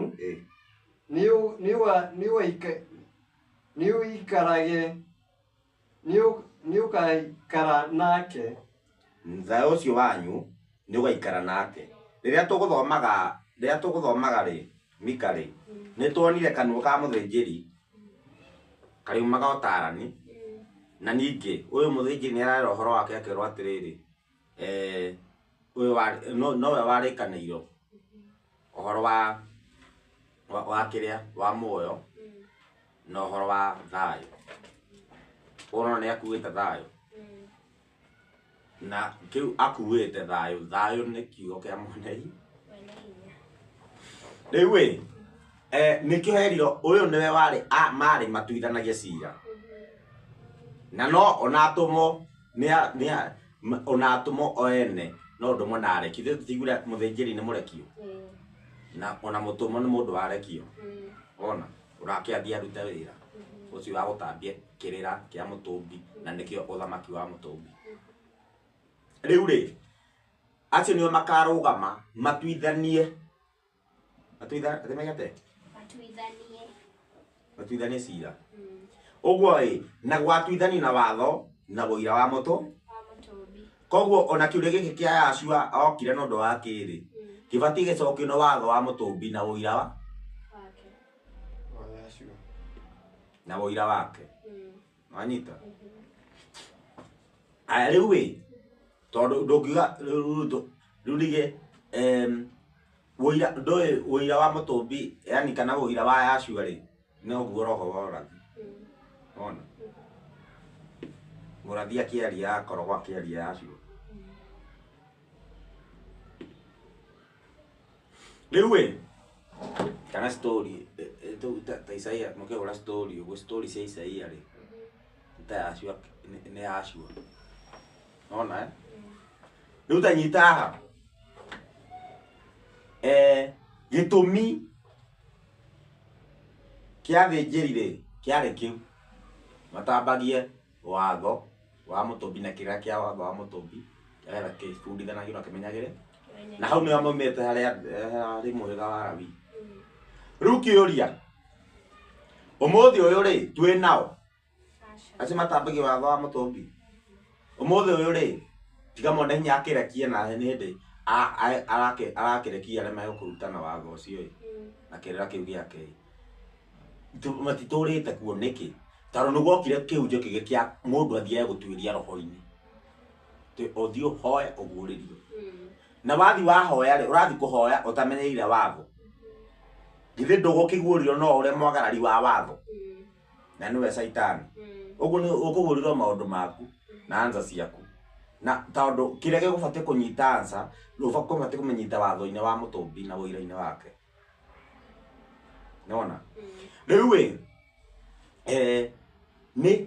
nĩũgaikara nake thayũ ũcio wanyu nĩũgaikara nake rĩrĩa tũgũthomaga rĩ Mika rĩ nĩtuonire kanua ka mũthĩnjĩri kariumaga ũtarani na ningĩ ũyũ mũthĩnjĩri nĩararera ũhoro wake akĩrwo atĩrĩrĩ nowe warĩkanĩirwo ũhoro wa kĩrĩa wa muoyo na ũhoro wa thayũ ũrona nĩakuĩte thayũ na kĩu akuĩte thayũ nĩ kiugo kĩa mwene rĩu nĩkĩo herirwo ũyũ nĩwe marĩ matuithanagia cira na no onatũmwo o ene no ndũmwo na areki tũtigire mũthĩnjĩri nĩ mũrekio na ona mũtũmwo nĩ mũndũ warekio ona ũrakĩathia arute wĩra ũcio wa gũtambia kĩrĩra kĩa mũtũmbi na nĩkĩo ũthamaki wa mũtũmbi rĩu rĩ acio nĩo makarũgama matuithanie cira ũguo na gwatuithanio na watho na ũira wa mũtũ koguo ona kĩũria gĩkĩ kĩa Yashua okire na ũndũ wa kĩrĩ kĩbatiĩ gĩcokio na watho wa mũtũmbi na ũira wake wanyita rĩu tondũ ndũngiuga rĩu rĩge Woira ndoe woira wa Mutumbi yani kana woira wa Yashua ri no guo roho wa Ũrathi. Ona Mũrathi akĩaria akoragwo akĩaria Yashua. Rĩu kana story ta Isaia mũkĩgũra story ũguo story cia Isaia ri ta Yashua nĩ Yashua. Ona rĩu ta nyita haha gĩtũmi kĩa thĩnjĩri rĩ kĩarĩ kĩu matambagie watho wa Mutumbi na kĩrĩa kĩa watho wa Mutumbi kĩrĩa kĩbundithanagio na kĩmenyagĩre na hau nĩho maumĩte harĩ mũhĩrĩga wa Lawi. Rĩu kĩũria ũmũthĩ ũyũ rĩ twĩ nao acio matambagie watho wa Mutumbi ũmũthĩ ũyũ rĩ tiga mone hinya akĩrekie na nĩ hĩndĩ arakĩrekia arĩa megũkũrutana watho ũcio na kĩrĩra kĩu gĩake matitũrĩte kuo nĩkĩ tondũ nĩguokire kĩhunjio kĩngĩ kĩa mũndũ athiaga gũtuĩria roho-inĩ ũthiĩ ũhoe ũguũrĩrio na wathi wahoya rĩ ũrathi kũhoya ũtamenyeire watho githĩ ndũgũkĩguũrĩrio no ũrĩa mwagarari wa watho na nĩwe Saitani ũguo nĩ ũkũguũrĩrwo maũndũ maku na anza ciaku na tondũ kĩrĩa gĩgũbatiĩ kũnyita ansa ndũbatiĩ kũmenyita watho-inĩ wa Mutumbi na wĩra-inĩ wake. Nĩwona rĩu nĩ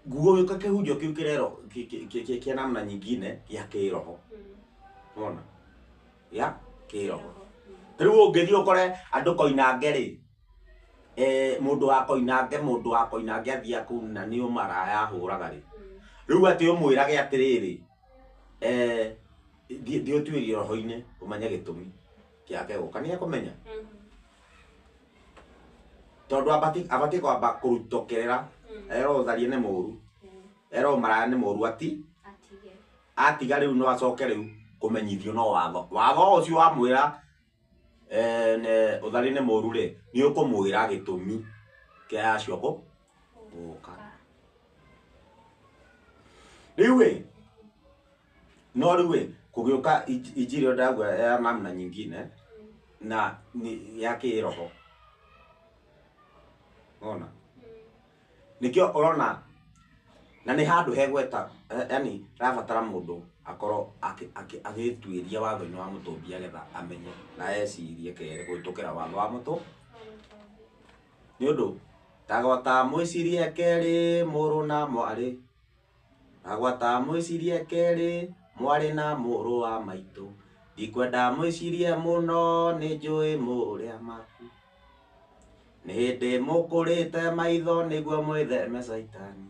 nguo kĩhunjio kĩu kĩrero kĩa namna nyingine gĩa kĩroho. Nĩwona ya kĩroho rĩu ũngĩthiĩ ũkore andũ koinange rĩ mũndũ wa koinange athiĩ kũu na nĩ ũmaraya ahũraga rĩ rĩu atĩ ũmwĩrage atĩrĩrĩ thiĩ ũtuĩrie roho-inĩ ũmenye gĩtũmi kĩake gũka nĩ ekũmenya tondũ abatiĩ kwamba kũrutũkĩrĩra erwo ũtharia nĩ mũũru erwo maraya nĩ mũũru atiga rĩu no acoke rĩu kũmenyithio no watho ũcio wamwĩra ũtharia nĩ mũũru rĩ nĩ ũkũmwĩra gĩtũmi kĩa Yashua gũka. Rĩu no rĩu kũgĩũka injiri ndagwa ya namna nyingine na ya kĩroho. Ona nikio ũrona na nĩ handũ hegweta yani rabatara mũndũ akorwo agĩtuĩria watho-inĩ wa Mutumbi agetha amenye na ecirie kere kũhĩtũkĩra watho wa Mutumbi nĩ ũndũ tagwata mwĩcirie kerĩ mũrũ na mwarĩ agwata mwĩcirie kerĩ mwarĩ na mũrũ wa maitũ ndikwenda mwĩcirie mũno nĩ njũĩ mũrĩa maku nĩ hĩndĩ mũkũrĩte maitho nĩguo mwĩtheme Saitani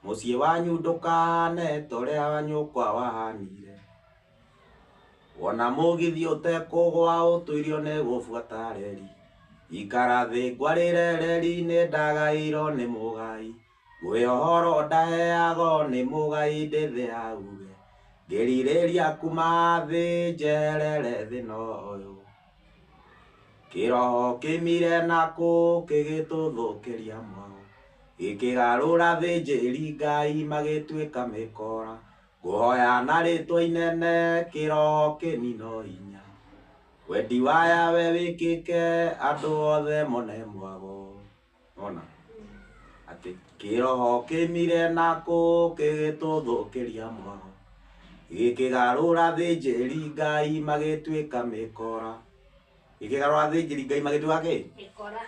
mũciĩ wanyu ndũkahane ta ũrĩa nyũkwa wahanire wona mũgithi ũtekũgwa ũtũirio nĩ gũbuata reri ikara thĩ ngwarĩre reri-inĩ ndagaĩirwo nĩ mũgai gwĩ ũhoro ndaheagwo nĩ mũgai ndĩthĩ yauge ngĩrirĩria kuma thĩ njerere thĩna ũyũ kĩroho kĩmire nakũ kĩgĩtũthũkĩria mwao gĩkĩgarũra thĩnjĩri Ngai magĩtuĩka mĩkora ngũhoya na rĩtwa inene kĩroho kĩnino hinya wendi waya we wĩkĩke andũ othe mone mwago. Ona atĩ kĩroho kĩmire nakũ kĩgĩtũthũkĩria mwao gĩkĩgarũra thĩnjĩri Ngai magĩtuĩka mĩkora gĩkĩgarũra thĩnjĩri Ngai magĩtuĩka mĩkora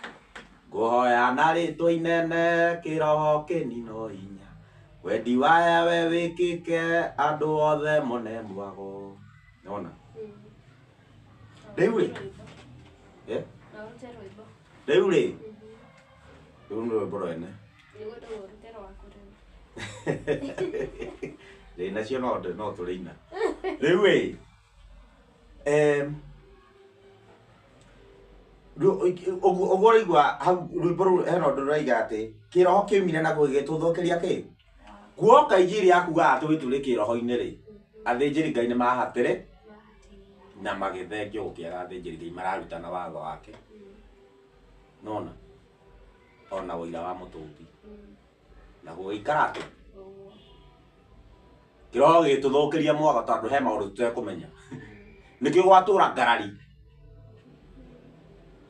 ngũhoya na rĩtwa inene kĩroho kĩnino hinya wendi waya we wĩkĩke andũ othe mone mwago. Nĩwona rĩu rĩ rĩu nĩ rwĩmbo rwene rĩnacio no tũrĩina rĩu ũguo ũraigua hau rwĩmbo rũu hena ũndũ rũraiga atĩ kĩroho kĩumire na gĩgĩtũthũkĩria kĩ guoka injiri yakuga atĩ wĩtũrĩ kĩroho-inĩ rĩ athĩnjĩri Ngai nĩ mahatĩrĩ na magĩthengio gũkĩaga athĩnjĩri Ngai mararutana watho wake. Nona ona ũira wa Mutumbi na gũgĩikara atĩ kĩroho gĩgĩtũthũkĩria mwago tondũ he maũndũ tũtekũmenya nĩkĩo gwatũra ngarari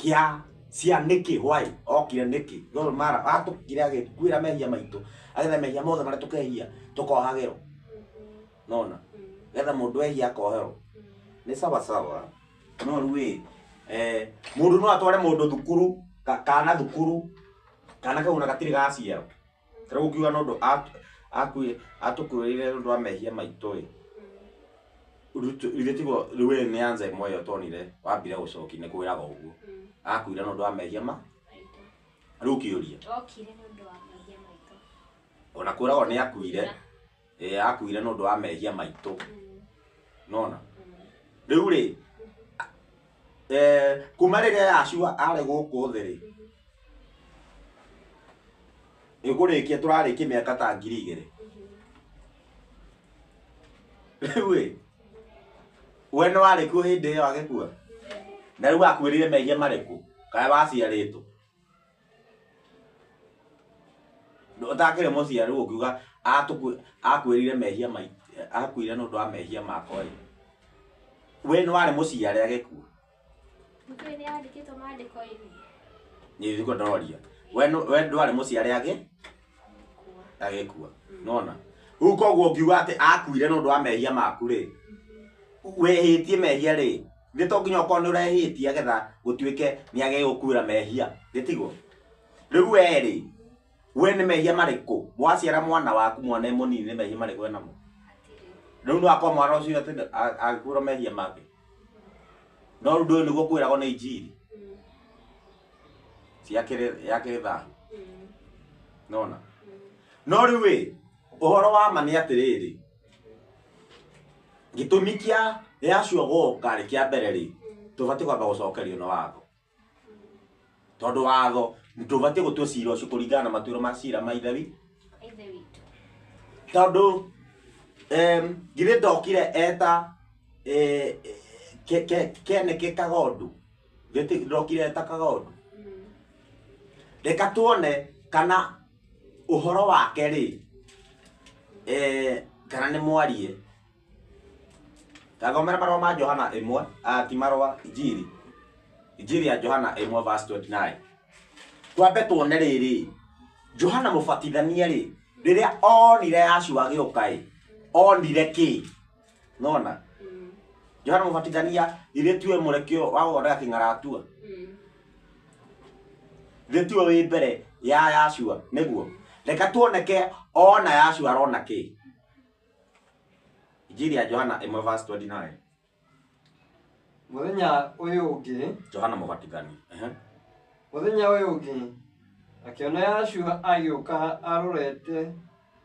kia cia niki why okire niki no mara atukire agikwira mehia maitu agetha mehia mothe mara tukehia tukohagero nona getha mundu ehia akohero ni sawa no rui mundu no atware mundu thukuru kana thukuru kana kauna gatiri gaciaro tara gukiuga no ndo atukurire ndo amehia maitu Uritigo ruwe ni anza moyo tonire wambire gucoki ni kwiraga uguo akuira no ndo amehia ma rukiuria okire no ndo amehia maitu ona kwiraga ni akuire akuire no ndo amehia maitu nona riu ri kuma riria yacua ari guku thiri igurikia turarikia miaka ta 2000 riu we no wari ku hindi iyo agikua na riu akwirire mehia mariku kae waciaritwo utakire muciari ukiuga akwirire mehia akwire no ndo amehia makwa we no wari muciari agikua mtu ni andikitwo maandiko ini ni thiko ndoria we ndo wari muciari agikua nona uko guo ngiuga ati akwire no ndo amehia maku ri wehitie mehia ri thito nginya uko ni urehitie agetha gutuike ni age gukwira mehia thitigo riu we ri we ni mehia mariku mwaciara mwana waku mwana munini ni mehia mariku enamo riu no akwa mwana ucio ati agikura mehia make no ndo ni gukwirago ni injiri yakire tha nona no riu we uhoro wa mani atiriri gitumi kia yacio goka ri kia mbere ri tubati kwamba gucokerio no watho tondu watho tubati gutwe cira ucio kuringana na matuiro ma cira ma ithe witu tondu gire ndokire eta kene ke kagondu gete ndokire eta kagondu reka tuone kana uhoro wake ri kana ni mwarie Tagomera marwa ma Johana 1 ti marwa Injiri ya Johana 1 verse 29 twambe tuone riri Johana mubatithania ri riria onire yacua giukai onire ki nona Johana mubatithania ile tuwe murekio wa gora kingaratua Thetiwe wi mbere ya yacua niguo reka tuoneke ona yacua arona ki Injiri ya Johana 1 verse 29 muthenya uyu ungi Johana mubatithania muthenya uyu ungi akiona yacua agiuka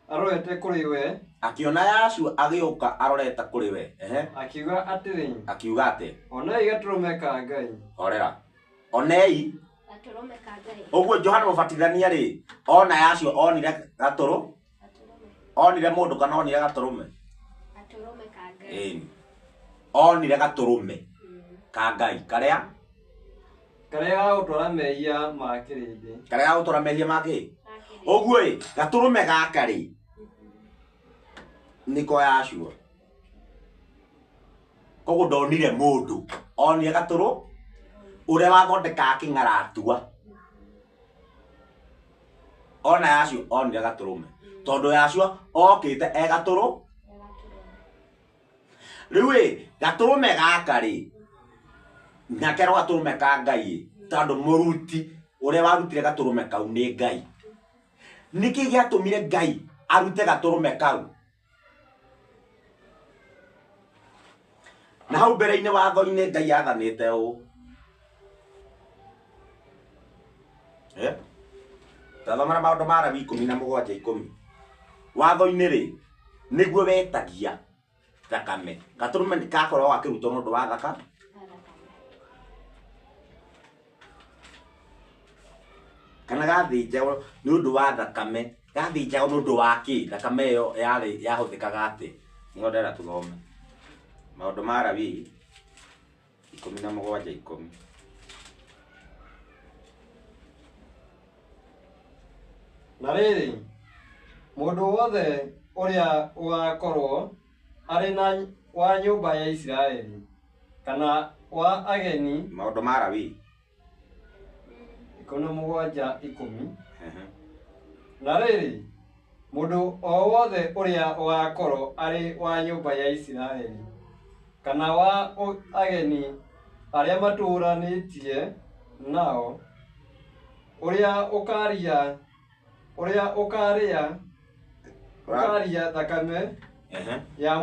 arorete kuri we akiona yacua agiuka arorete kuri we akiuga atiri akiuga ati onei gaturume ka Ngai orera onei gaturume ka Ngai oguo Johana mubatithania ri ona yacua onire gaturu onire mundu kana onire gaturume ka Ngai onire gaturume ka Ngai karia utwara mehia makirindi karia utwara mehia make oguo gaturume gaka ri niko yacua koguo ndonire mundu onire gaturu uria wathondeka kingaratua ona yacua onire gaturume tondu yacua okite gaturu riu gaturume gaka ri nakero gaturume ka Ngai tondu muruti uria warutire gaturume kau ni Ngai niki giatumire Ngai arute gaturume kau na hau mbere-ini watho-ini Ngai athanite u tathomera maundu ma Lawi 17:10 watho-ini ri niguo wetagia thakame gaturume nikakorwo gakirutwo nundu wa thakame kana gathinjagwo nundu wa thakame gathinjagwo nundu wa ki thakame iyo yari yahuthikaga ati ngo ndera tuthome maundu ma Lawi 17:10 na riri mundu wothe uria ugakorwo ari na wa nyumba ya Israeli kana wa ageni maundu ma Lawi 17:10. Na rĩrĩ, mũndũ o wothe ũrĩa ũgakorwo arĩ wa nyũmba ya Isiraeli kana wa ageni arĩa matũranĩtie nao, ũrĩa ũkarĩa thakame ya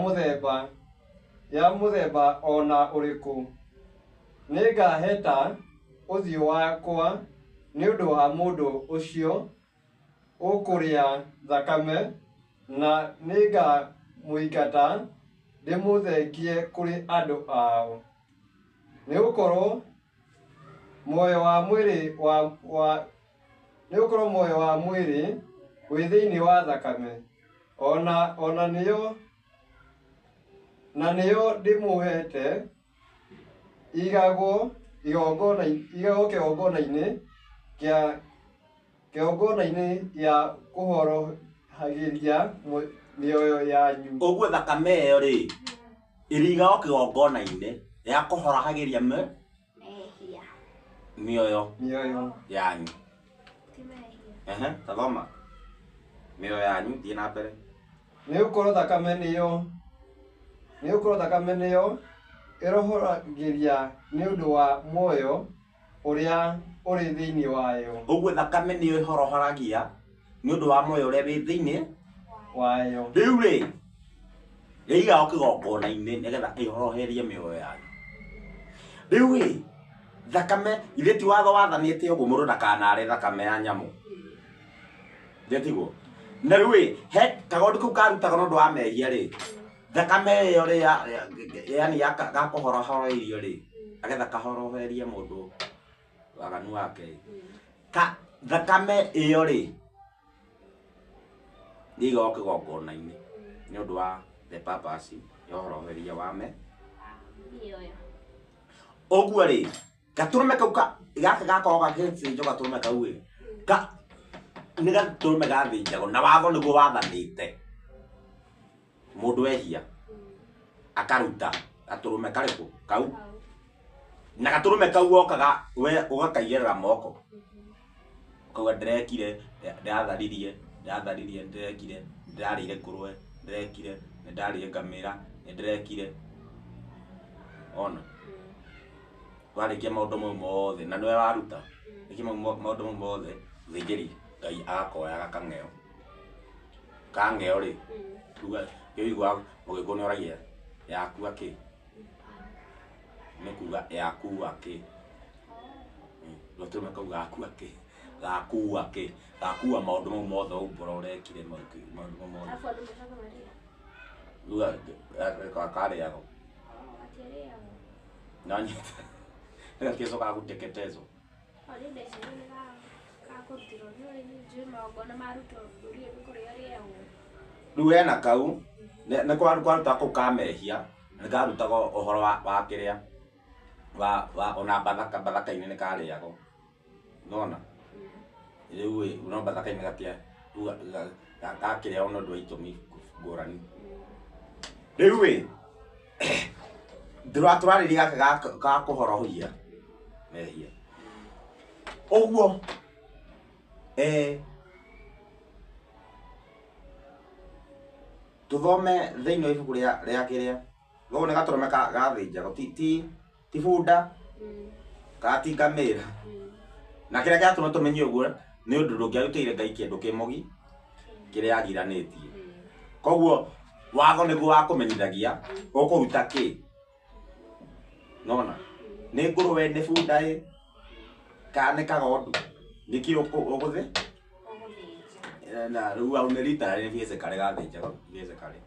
mũthemba ona ũrĩkũ, nĩngaheta ũthiũ wakwa nĩ ũndũ wa mũndũ ũcio ũkũrĩa thakame, na nĩngamũingata ndĩmũthengie kũrĩ andũ ao. Nĩgũkorwo muoyo wa mwĩrĩ wĩ thĩinĩ wa thakame, na nĩyo ndĩmũhete igagwo kĩgongona-inĩ gĩa kũhorohagĩria mĩoyo yanyu. Ũguo thakame ĩyo rĩ, ĩrĩigagwo kĩgongona-inĩ ya kũhorohagĩria mĩoyo yanyu. Tathoma mĩoyo yanyu, thiĩ na mbere. Nĩgũkorwo thakame nĩyo ĩrohoragĩria nĩ ũndũ wa muoyo ũrĩa ũrĩ thĩinĩ wayo. Ũguo thakame nĩyo ĩhorohoragia nĩ ũndũ wa muoyo ũrĩa wĩ thĩinĩ wayo. Rĩu rĩ, ĩigagwo kĩgongona-inĩ nĩgetha ĩhoroherie mĩoyo yanyu. Rĩu rĩ, thakame ithe ti watho wathanĩte ũguo mũndũ ndakanarĩe thakame ya nyamũ. Ndetiguo. Na rĩu rĩ, he kagondu kau karutaga nĩ ũndũ wa mehia rĩ, thakame ĩyo rĩ yani gakũhoroherio rĩ, agetha kahoroherie mũndũ waganu wake. Thakame ĩyo rĩ, ĩigagwo kĩgongona-inĩ nĩ ũndũ wa the purpose ya ũhoroheria wa mĩoyo. Ũguo rĩ, gatũrũme kau gaka gakoragwo gagĩthĩnjwo gatũrũme kau rĩ, nĩ gatũrũme gathĩnjagwo na watho nĩguo wathanĩte. Mũndũ wehia akaruta gatũrũme karĩkũ kau, na gatũrũme kau wokaga we ũgakaigĩrĩra moko, ukauga ndĩrekire, ndĩratharirie, ndĩrekire, ndĩrarĩire ngũrwe, ndĩrekire, nĩndarĩire ngamĩra, nĩndĩrekire. Ona warĩkia maũndũ mau mothe na nĩwe waruta, rĩkia maũndũ mau mothe, mũthĩnjĩri Ngai agakoya gakang'eo. Kang'eo rĩ, ũiguaga Mũgĩkũyũ nĩoragia yaku akĩ, nĩ kuga yaku akĩ, gatũrũme kau gaku akĩ, gakua maũndũ mau mothe ũmbũra ũrekire maũndũ mau mothe. Karĩagwo na nyita nĩgakĩcokaga gũteketezwo. Rĩu hena kau nĩ kwaruta kau ka mehia, nĩ karutaga ũhoro wa kĩrĩa ona mbathaka-inĩ nĩ karĩagwo. Nona rĩu no mbathaka-inĩ gakĩrĩagwo nĩ ũndũ wa itũmi ngũrani. Rĩu tũrarĩria gaka ga kũhorohia mehia. Ũguo tũthome thĩinĩ wa ibuku rĩa kĩrĩa, gũkũ nĩ gatũrũme gathĩnjagwo, ti bunda kana ti ngamĩra. Na kĩrĩa gĩatũma tũmenye ũguo nĩ ũndũ ndũngĩarutĩire Ngai kĩndũ kĩmogi kĩrĩa agiranĩtie. Koguo watho nĩguo wa kũmenyithagia ũkũruta kĩ. Nona nĩ ngũrũwe, nĩ bunda kana nĩ kagondu, nĩkĩ ũgũthĩ na rĩu au nĩ rita rĩ vieze karĩ gathĩnjagwo, vieze karĩ.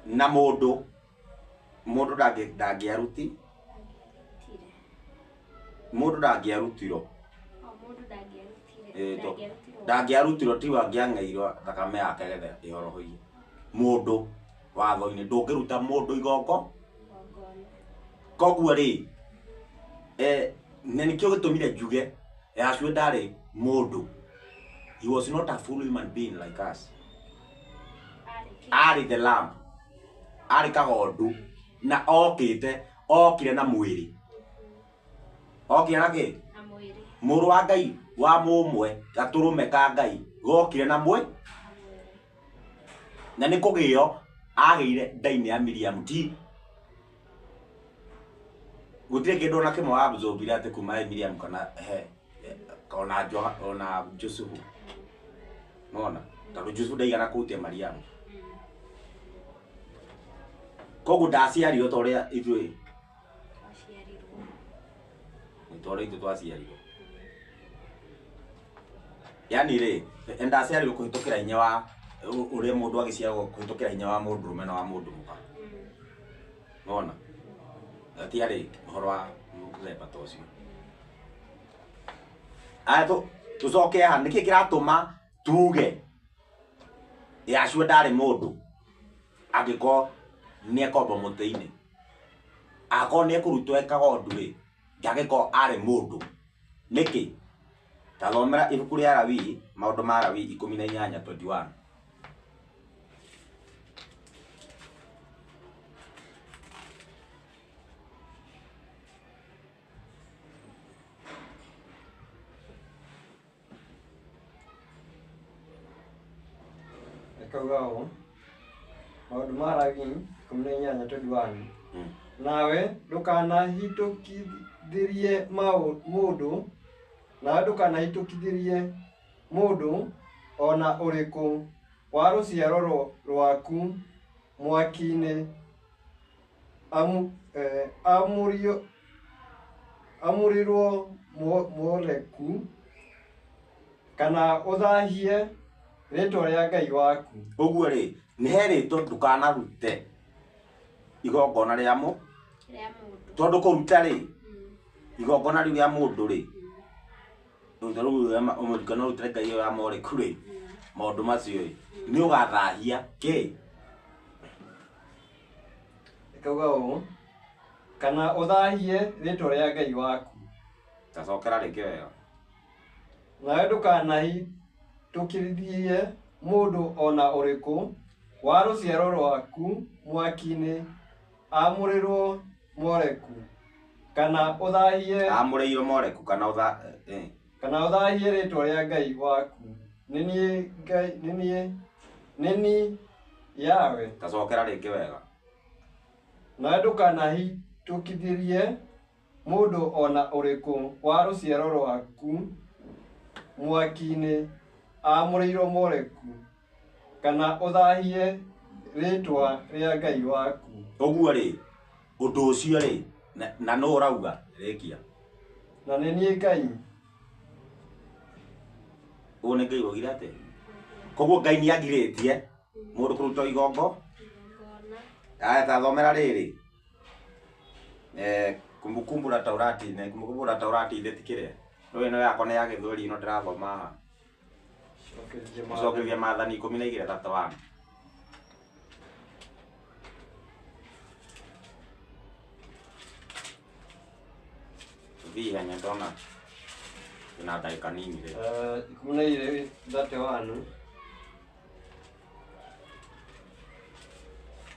Na mũndũ ndangĩarutirwo ndangĩarutirwo ti angĩang'eirwo thakame yake getha ĩhorohie mũndũ watho-inĩ. Ndũngĩruta mũndũ igongo. Koguo rĩ, na nĩkĩo gĩtũmire njuge Yahshua ndarĩ mũndũ. He was not a full human being like us. Arĩ the lamb, arĩ kagondu na okire na mwiri okire na ki na mwiri muru wa Ngai wa mumwe gaturume ka Ngai gokire na mwiri na nĩ kũgĩo agĩire ndainĩ ya Miriam ti gũtirĩ kĩndũ na kĩmwe absorbire atĩ kuma Miriam kana ona Jusufu nona tondũ Jusufu ndaigana kũhutia Mariam koguo ndaciarirwo ta ũrĩa ithuĩ twaciarirwo yani rĩ ndaciarirwo kũhĩtũkĩra hinya wa ũrĩa mũndũ agĩciarwo kũhĩtũkĩra hinya wa mũndũrũme na wa mũndũ mũka nona atiarĩ ũhoro wa mũthemba ta ũcio tũcoke haha nĩkĩ kĩratũma tuge Yashua ndarĩ mũndũ angĩkorwo nĩekomba mũtĩ-inĩ akorwo nĩekũrutwo ekaga ũndũ rĩ ndangĩkorwo arĩ mũndũ nĩkĩ ta thomera ibuku rĩa Lawi maũndũ ma Lawi 18:21 Kaugaho maũndũ ma Lawi 18:21 nawe ndũkanahĩtũkithĩrie mũndũ nawe ndũkanahĩtũkithĩrie mũndũ ona ũrĩkũ wa rũciaro rwaku mwaki-inĩ amũrirwo Moleku kana ũthahie rĩtwa rĩa Ngai waku. Ũguo rĩ nĩ herĩtwo ndũkanarute igongona rĩa mũndũ tondũ kũruta rĩ igongona rĩu rĩa mũndũ rĩ ũmũrikana ũrutĩre Ngai ũyũ wa Moleku rĩ maũndũ macio nĩ ũgathahia kĩ ĩkauga ũũ kana ũthahie rĩtwa rĩa Ngai waku. Tacokera rĩngĩ wega nawe ndũkanahĩtũkithĩrie mũndũ ona ũrĩkũ wa rũciaro rwaku mwaki-inĩ amũrĩrwo Moleku kana ũthahie amũrĩirwo Moleku kana ũthahie rĩtwa rĩa Ngai waku nĩ niĩ Yawe. Tacokera rĩngĩ wega nawe ndũkanahĩtũkithĩrie mũndũ ona ũrĩkũ wa rũciaro rwaku mwaki-inĩ amũrĩirwo Moleku kana ũthahie rĩtwa rĩa Ngai waku. Ũguo rĩ ũndũ ũcio rĩ na nũ ũrauga rĩkia na nĩ niĩ Ngai. Ũguo nĩ Ngai oigire atĩ koguo Ngai nĩagirĩtie mũndũ kũruta igongo. Ta thomera rĩrĩ Kumbukumbu la Taurati ithetĩkĩre rũĩ no yakwa nĩ ya Gĩthweri ĩno ndĩrathoma haha Gũcokereria Maathani 12:31 Via nyandona ina dakika nini rĩ 12:31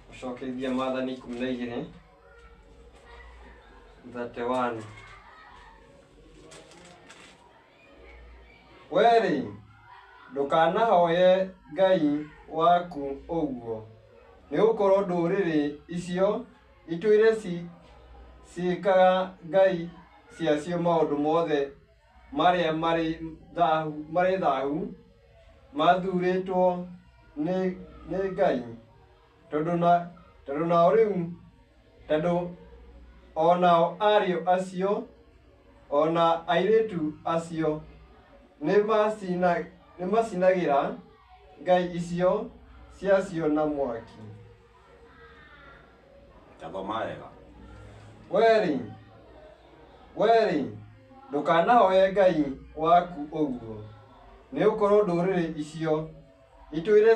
Gũcokereria Maathani 12:31 Weri ndũkanahoye Ngai waku ũguo nĩgũkorwo ndũrĩrĩ icio itũire ciĩkaga Ngai ciacio maũndũ mothe marĩa marĩ thahu mathurĩtwo nĩ Ngai tondũ onao ariũ acio ona airĩtu acio nĩ macinagĩra ngai icio ciacio na mwaki. Tathoma wega. Weri ndũkanahoye Ngai waku ũguo nĩgũkorwo ndũrĩrĩ icio itũire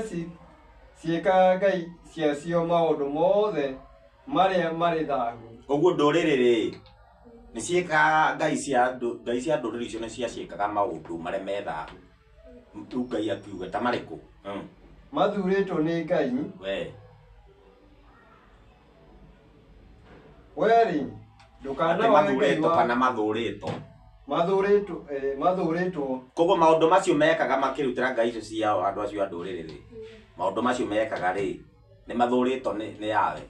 ciĩkaga ngai ciacio maũndũ mothe marĩa marĩ thahu. Ũguo ndũrĩrĩ rĩ nĩ ciĩkaga ngai cia ndũrĩrĩ icio nĩ ciaciĩkaga maũndũ marĩa me thahu. Rĩu Ngai akiuga ta marĩkũ? Mathurĩtwo nĩ Ngai. weri ndukana mathurĩtwo kana mathurĩtwo mathurĩtwo koguo maũndũ macio mekaga makĩrutĩra ngai icio ciao andũ acio a ndũrĩrĩ rĩ maũndũ macio mekaga rĩ nĩ mathurĩtwo nĩ yawe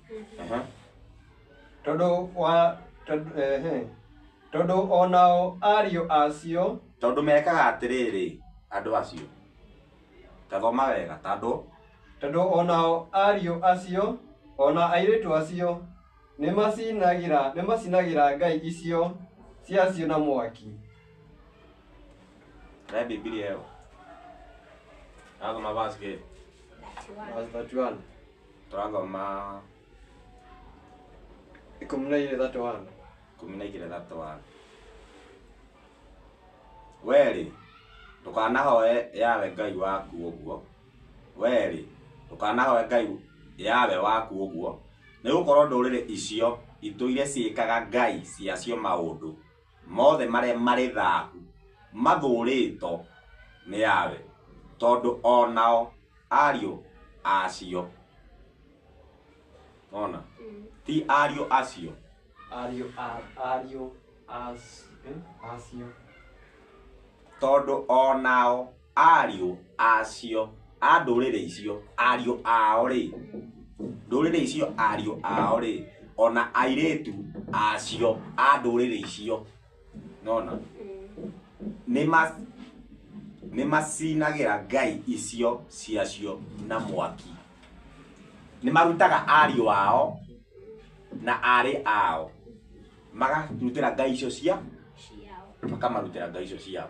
tondũ onao ariũ acio tondũ mekaga atĩrĩrĩ andũ acio tathoma wega tondũ onao ariũ acio ona airĩtu acio nĩ macinagĩra ngai icio ciacio na mwaki. Re Biblia ĩyo turathoma verse gĩ verse 31 turathoma 12:31 weri ndũkanahoe yawe ngai waku ũguo weri ndũkanahoe ngai yawe waku ũguo nĩ gũkorwo ndũrĩrĩ icio itũire ciĩkaga ngai ciacio maũndũ mothe marĩa marĩ thaahu mathũrĩtwo nĩ yawe tondũ onao ariũ acio ona ti ariũ acio ariũ acio tondũ onao ariũ acio a ndũrĩrĩ icio ariũ ao rĩ ndũrĩrĩ icio ariũ ao rĩ ona airĩtu acio a ndũrĩrĩ icio nona nĩ macinagĩra ngai icio ciacio na mwaki nĩ marutaga ariũ ao na arĩ ao makarutĩra ngai icio ciao makamarutĩra ngai icio ciao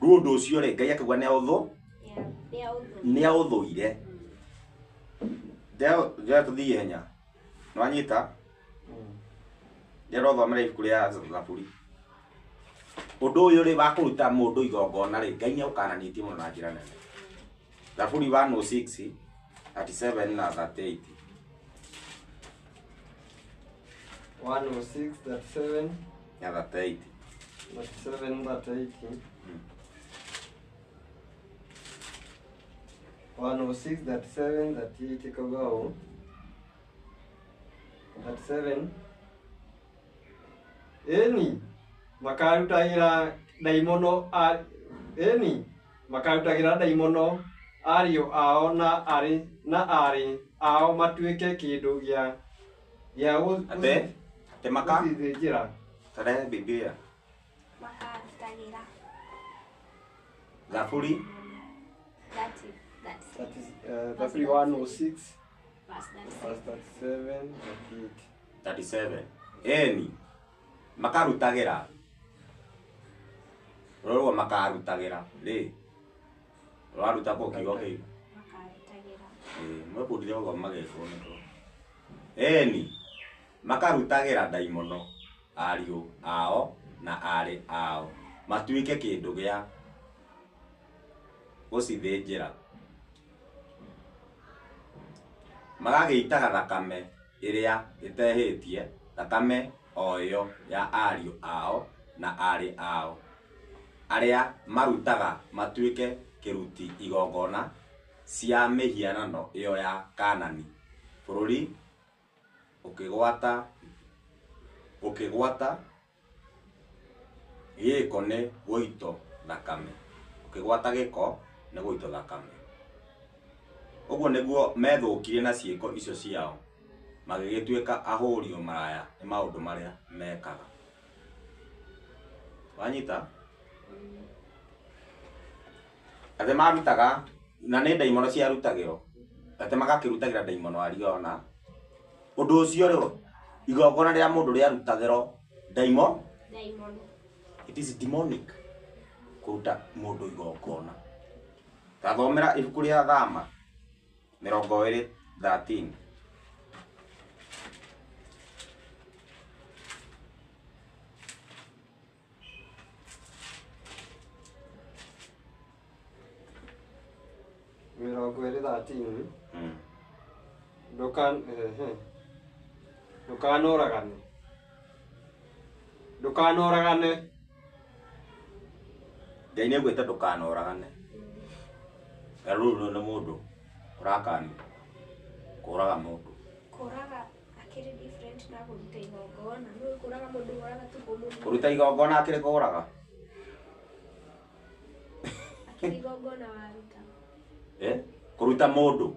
rĩu ũndũ ũcio rĩ ngai akauga nĩ aũthũire ndĩa tũthiĩ henya nĩwanyita ndĩrothomera ibuku rĩa Zaburi ũndũ ũyũ rĩ wa kũruta mũndũ igongona rĩ ngai nĩ ũkananĩtie mũno na njĩra nene Zaburi 106 37 na 38 106 37 na 38 37 106 37 38 kagao 37 eni makarutagĩra ndaimono ariũ ao na arĩ ao matuĩke kĩndũ gĩa gũthĩnjĩra tarehe Biblia Zaburi Zaburi 106 verse 37 eni makarutagĩra rũrũo makarutagĩra rĩ rũaruta kũ kiugo kĩu mwĩbundithie gũthoma gĩkũ nĩkũ eni makarutagĩra ndaimono ariũ ao na arĩ ao matuĩke kĩndũ gĩa gũcithĩnjĩra magagĩitaga thakame ĩrĩa ĩtehĩtie thakame o ĩyo ya ariũ ao na arĩ ao arĩa marutaga matuĩke kĩruti igongona cia mĩhianano ĩyo ya Kanani bũrũri ũkĩgwata gĩko nĩ gũito thakame ũkĩgwata gĩko nĩ gũito thakame ũguo nĩguo methũkirie na ciĩko icio ciao magĩgĩtuĩka ahũrio maraya nĩ maũndũ marĩa mekaga wanyita atĩ marutaga na nĩ ndaimono ciarutagĩrwo atĩ magakĩrutagĩra ndaimono ariũ ao na ũndũ ũcio rĩ igongona rĩa mũndũ rĩarutagĩrwo ndaimono it is demonic kũruta mũndũ igongona tathomera ibuku rĩa Thama 20:13 13 ndũkanoragane Ngai nĩ augĩte ndũkanoragane rĩu nĩ mũndũ ũrakani kũraga mũndũ kũraga Kiri different na kuruta igongona. Nĩ ũkoraga mũndũ ũraga tuko mũndũ. Kuruta igongona akĩrĩ kũraga. Akĩrĩ igongona waruta. Kuruta mũndũ.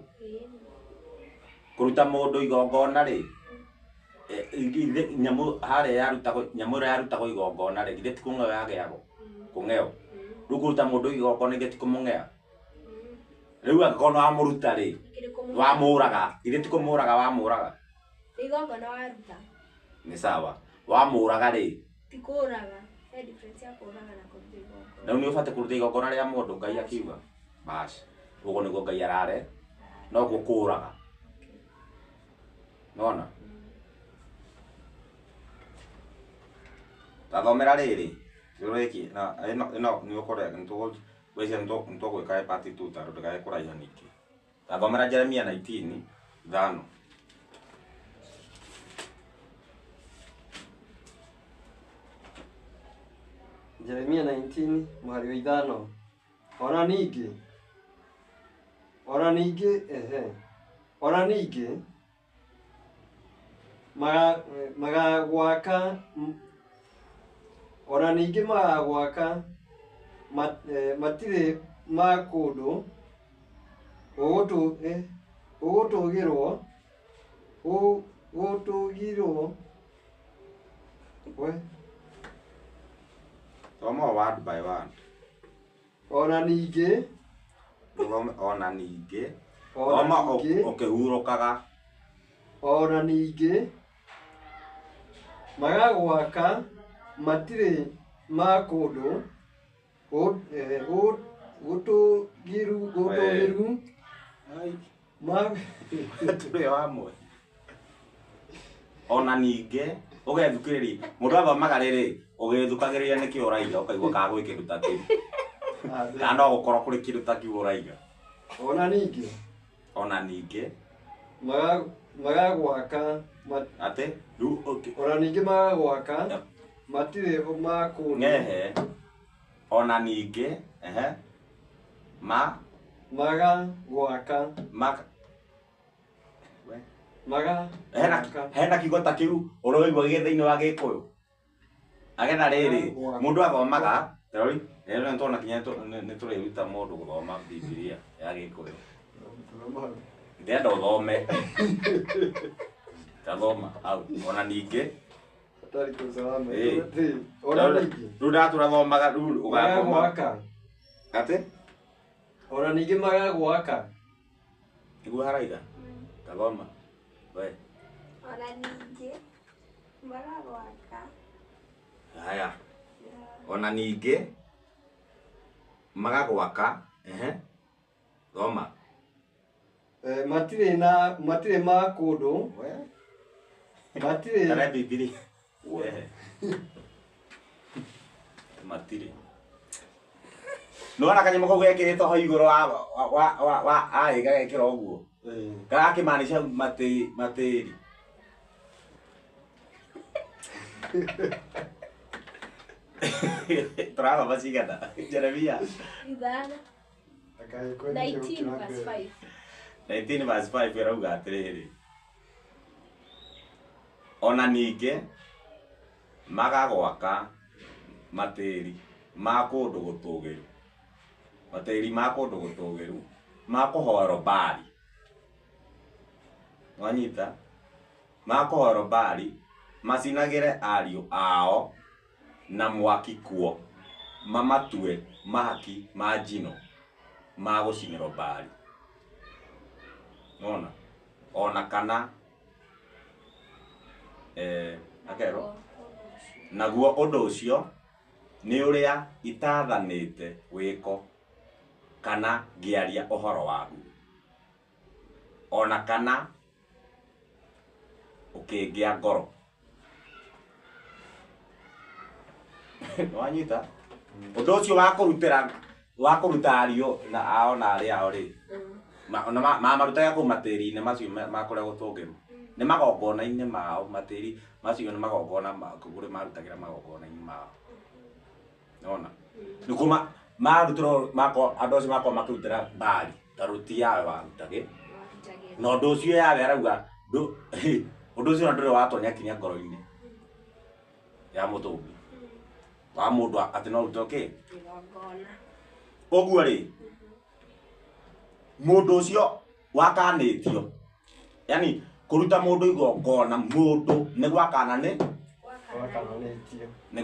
Kuruta mũndũ igongona rĩ. Nyamũ harĩa yarutagwo nyamũ ĩrĩa yarutagwo igongona rĩ, githĩ ti kũng'eo yagĩagwo. Kũng'eo. Rĩu kuruta mũndũ igongona githĩ ti kũmũng'ea. Rĩu angĩkorwo nĩ wamũruta rĩ, wamũraga, githĩ ti kũmũraga wamũraga. Igongona waruta. Nĩ sawa. Wamũraga rĩ. Ti kũraga. He difference ya kũraga na kũruta igongona. Rĩu nĩ ũbatiĩ kũruta igongona rĩa mũndũ Ngai akiuga. Basi. Ũguo nĩguo Ngai arare. Noguo kũraga. Nona? Tathomera rĩrĩ. Rĩrĩki na ĩno nĩ ũkorega nĩtũgwĩka part 2 tondũ ndĩgae kũraiha ningĩ. Tathomera Jeremia 19:5. Jeremia 19 mũhari wa 5. Ona ningĩ magagwaka matirĩ ma kũndũ ũgũtũgĩrwo Thoma word by word. Ona ningĩ ũkĩhurũkaga. Ona ningĩ magagwaka matirĩ ma kũndũ gũtũgĩru tũrĩ wamwe. Ona ningĩ ũgethukĩrĩria mũndũ athomaga rĩrĩ ũgĩthukagĩrĩria nĩkĩ ũraiga ũkaigua kaga gwĩ kĩndũ ta kĩu. Kana no gũkorwo kũrĩ kĩndũ ta kĩu ũraiga. Ona ningĩ magagwaka atĩ rĩu ona ningĩ magagwaka matirĩ ma kũndũ. Ngehe. Ona ningĩ magagwaka hena kiugo ta kĩu ũrĩigua gĩ thĩinĩ wa Gĩkũyũ. Agetha rĩrĩ mũndũ athomaga rĩu nĩ tũrona kinya nĩ tũrĩruta mũndũ gũthoma Biblia ya Gĩkũyũ. Ndĩrenda ũthome. Tathoma au. Ona ningĩ rĩu ndatũrathomaga rĩu ũgathoma. Atĩ? Ona ningĩ magagwaka. Nĩguo haraiga. Tathoma. We. Ona ningĩ magagwaka. Haya. Ona ningĩ magagwaka. Thoma. Matirĩ ma kũndũ. Matirĩ. Kana Biblia. Matirĩ. Nĩwona kanyamũ kau gekĩrĩtwo hau igũrũ wa aiga gekĩra ũguo. Karakĩmaanisha matĩri. Tũrathoma cigana? Jeremia 19:5. 19:5 ĩrauga atĩrĩrĩ. Ona ningĩ magagwaka matĩri ma kũndũ gũtũgĩru. Matĩri ma kũndũ gũtũgĩru ma kũhoerwo Baali. Wanyita? Ma kũhoerwo Baali macinagĩre ariũ ao na mwaki kuo mamatue mahaki ma njino ma gũcinĩrwo Baali. Nona? Ona kana akero naguo ũndũ ũcio nĩ ũrĩa itathanĩte wĩko kana ngĩaria ũhoro waguo. Ona kana ũkĩngĩa ngoro. Wanyita? Ũndũ ũcio wa kũruta ariũ na ao na arĩa ao rĩ. Marutaga kũu matĩri-inĩ macio ma kũrĩa gũtũgĩru. Nĩ magongona-inĩ mao matĩri macio nĩ magongona kũrĩa marutagĩra magongona-inĩ mao. Nona? Nĩkuo marutĩrwo andũ acio makorwo makĩrutĩra Baali. Taruti yawe warutagĩ. Na ũndũ ũcio yawe arauga undu ucio ndure watonya kinya ngoro-ini ya mutumbi wa mundu ati no utoke igongona uguo ri mundu ucio wakanitio yani kuruta mundu igongona mundu ni gwakananitio wakananitio ni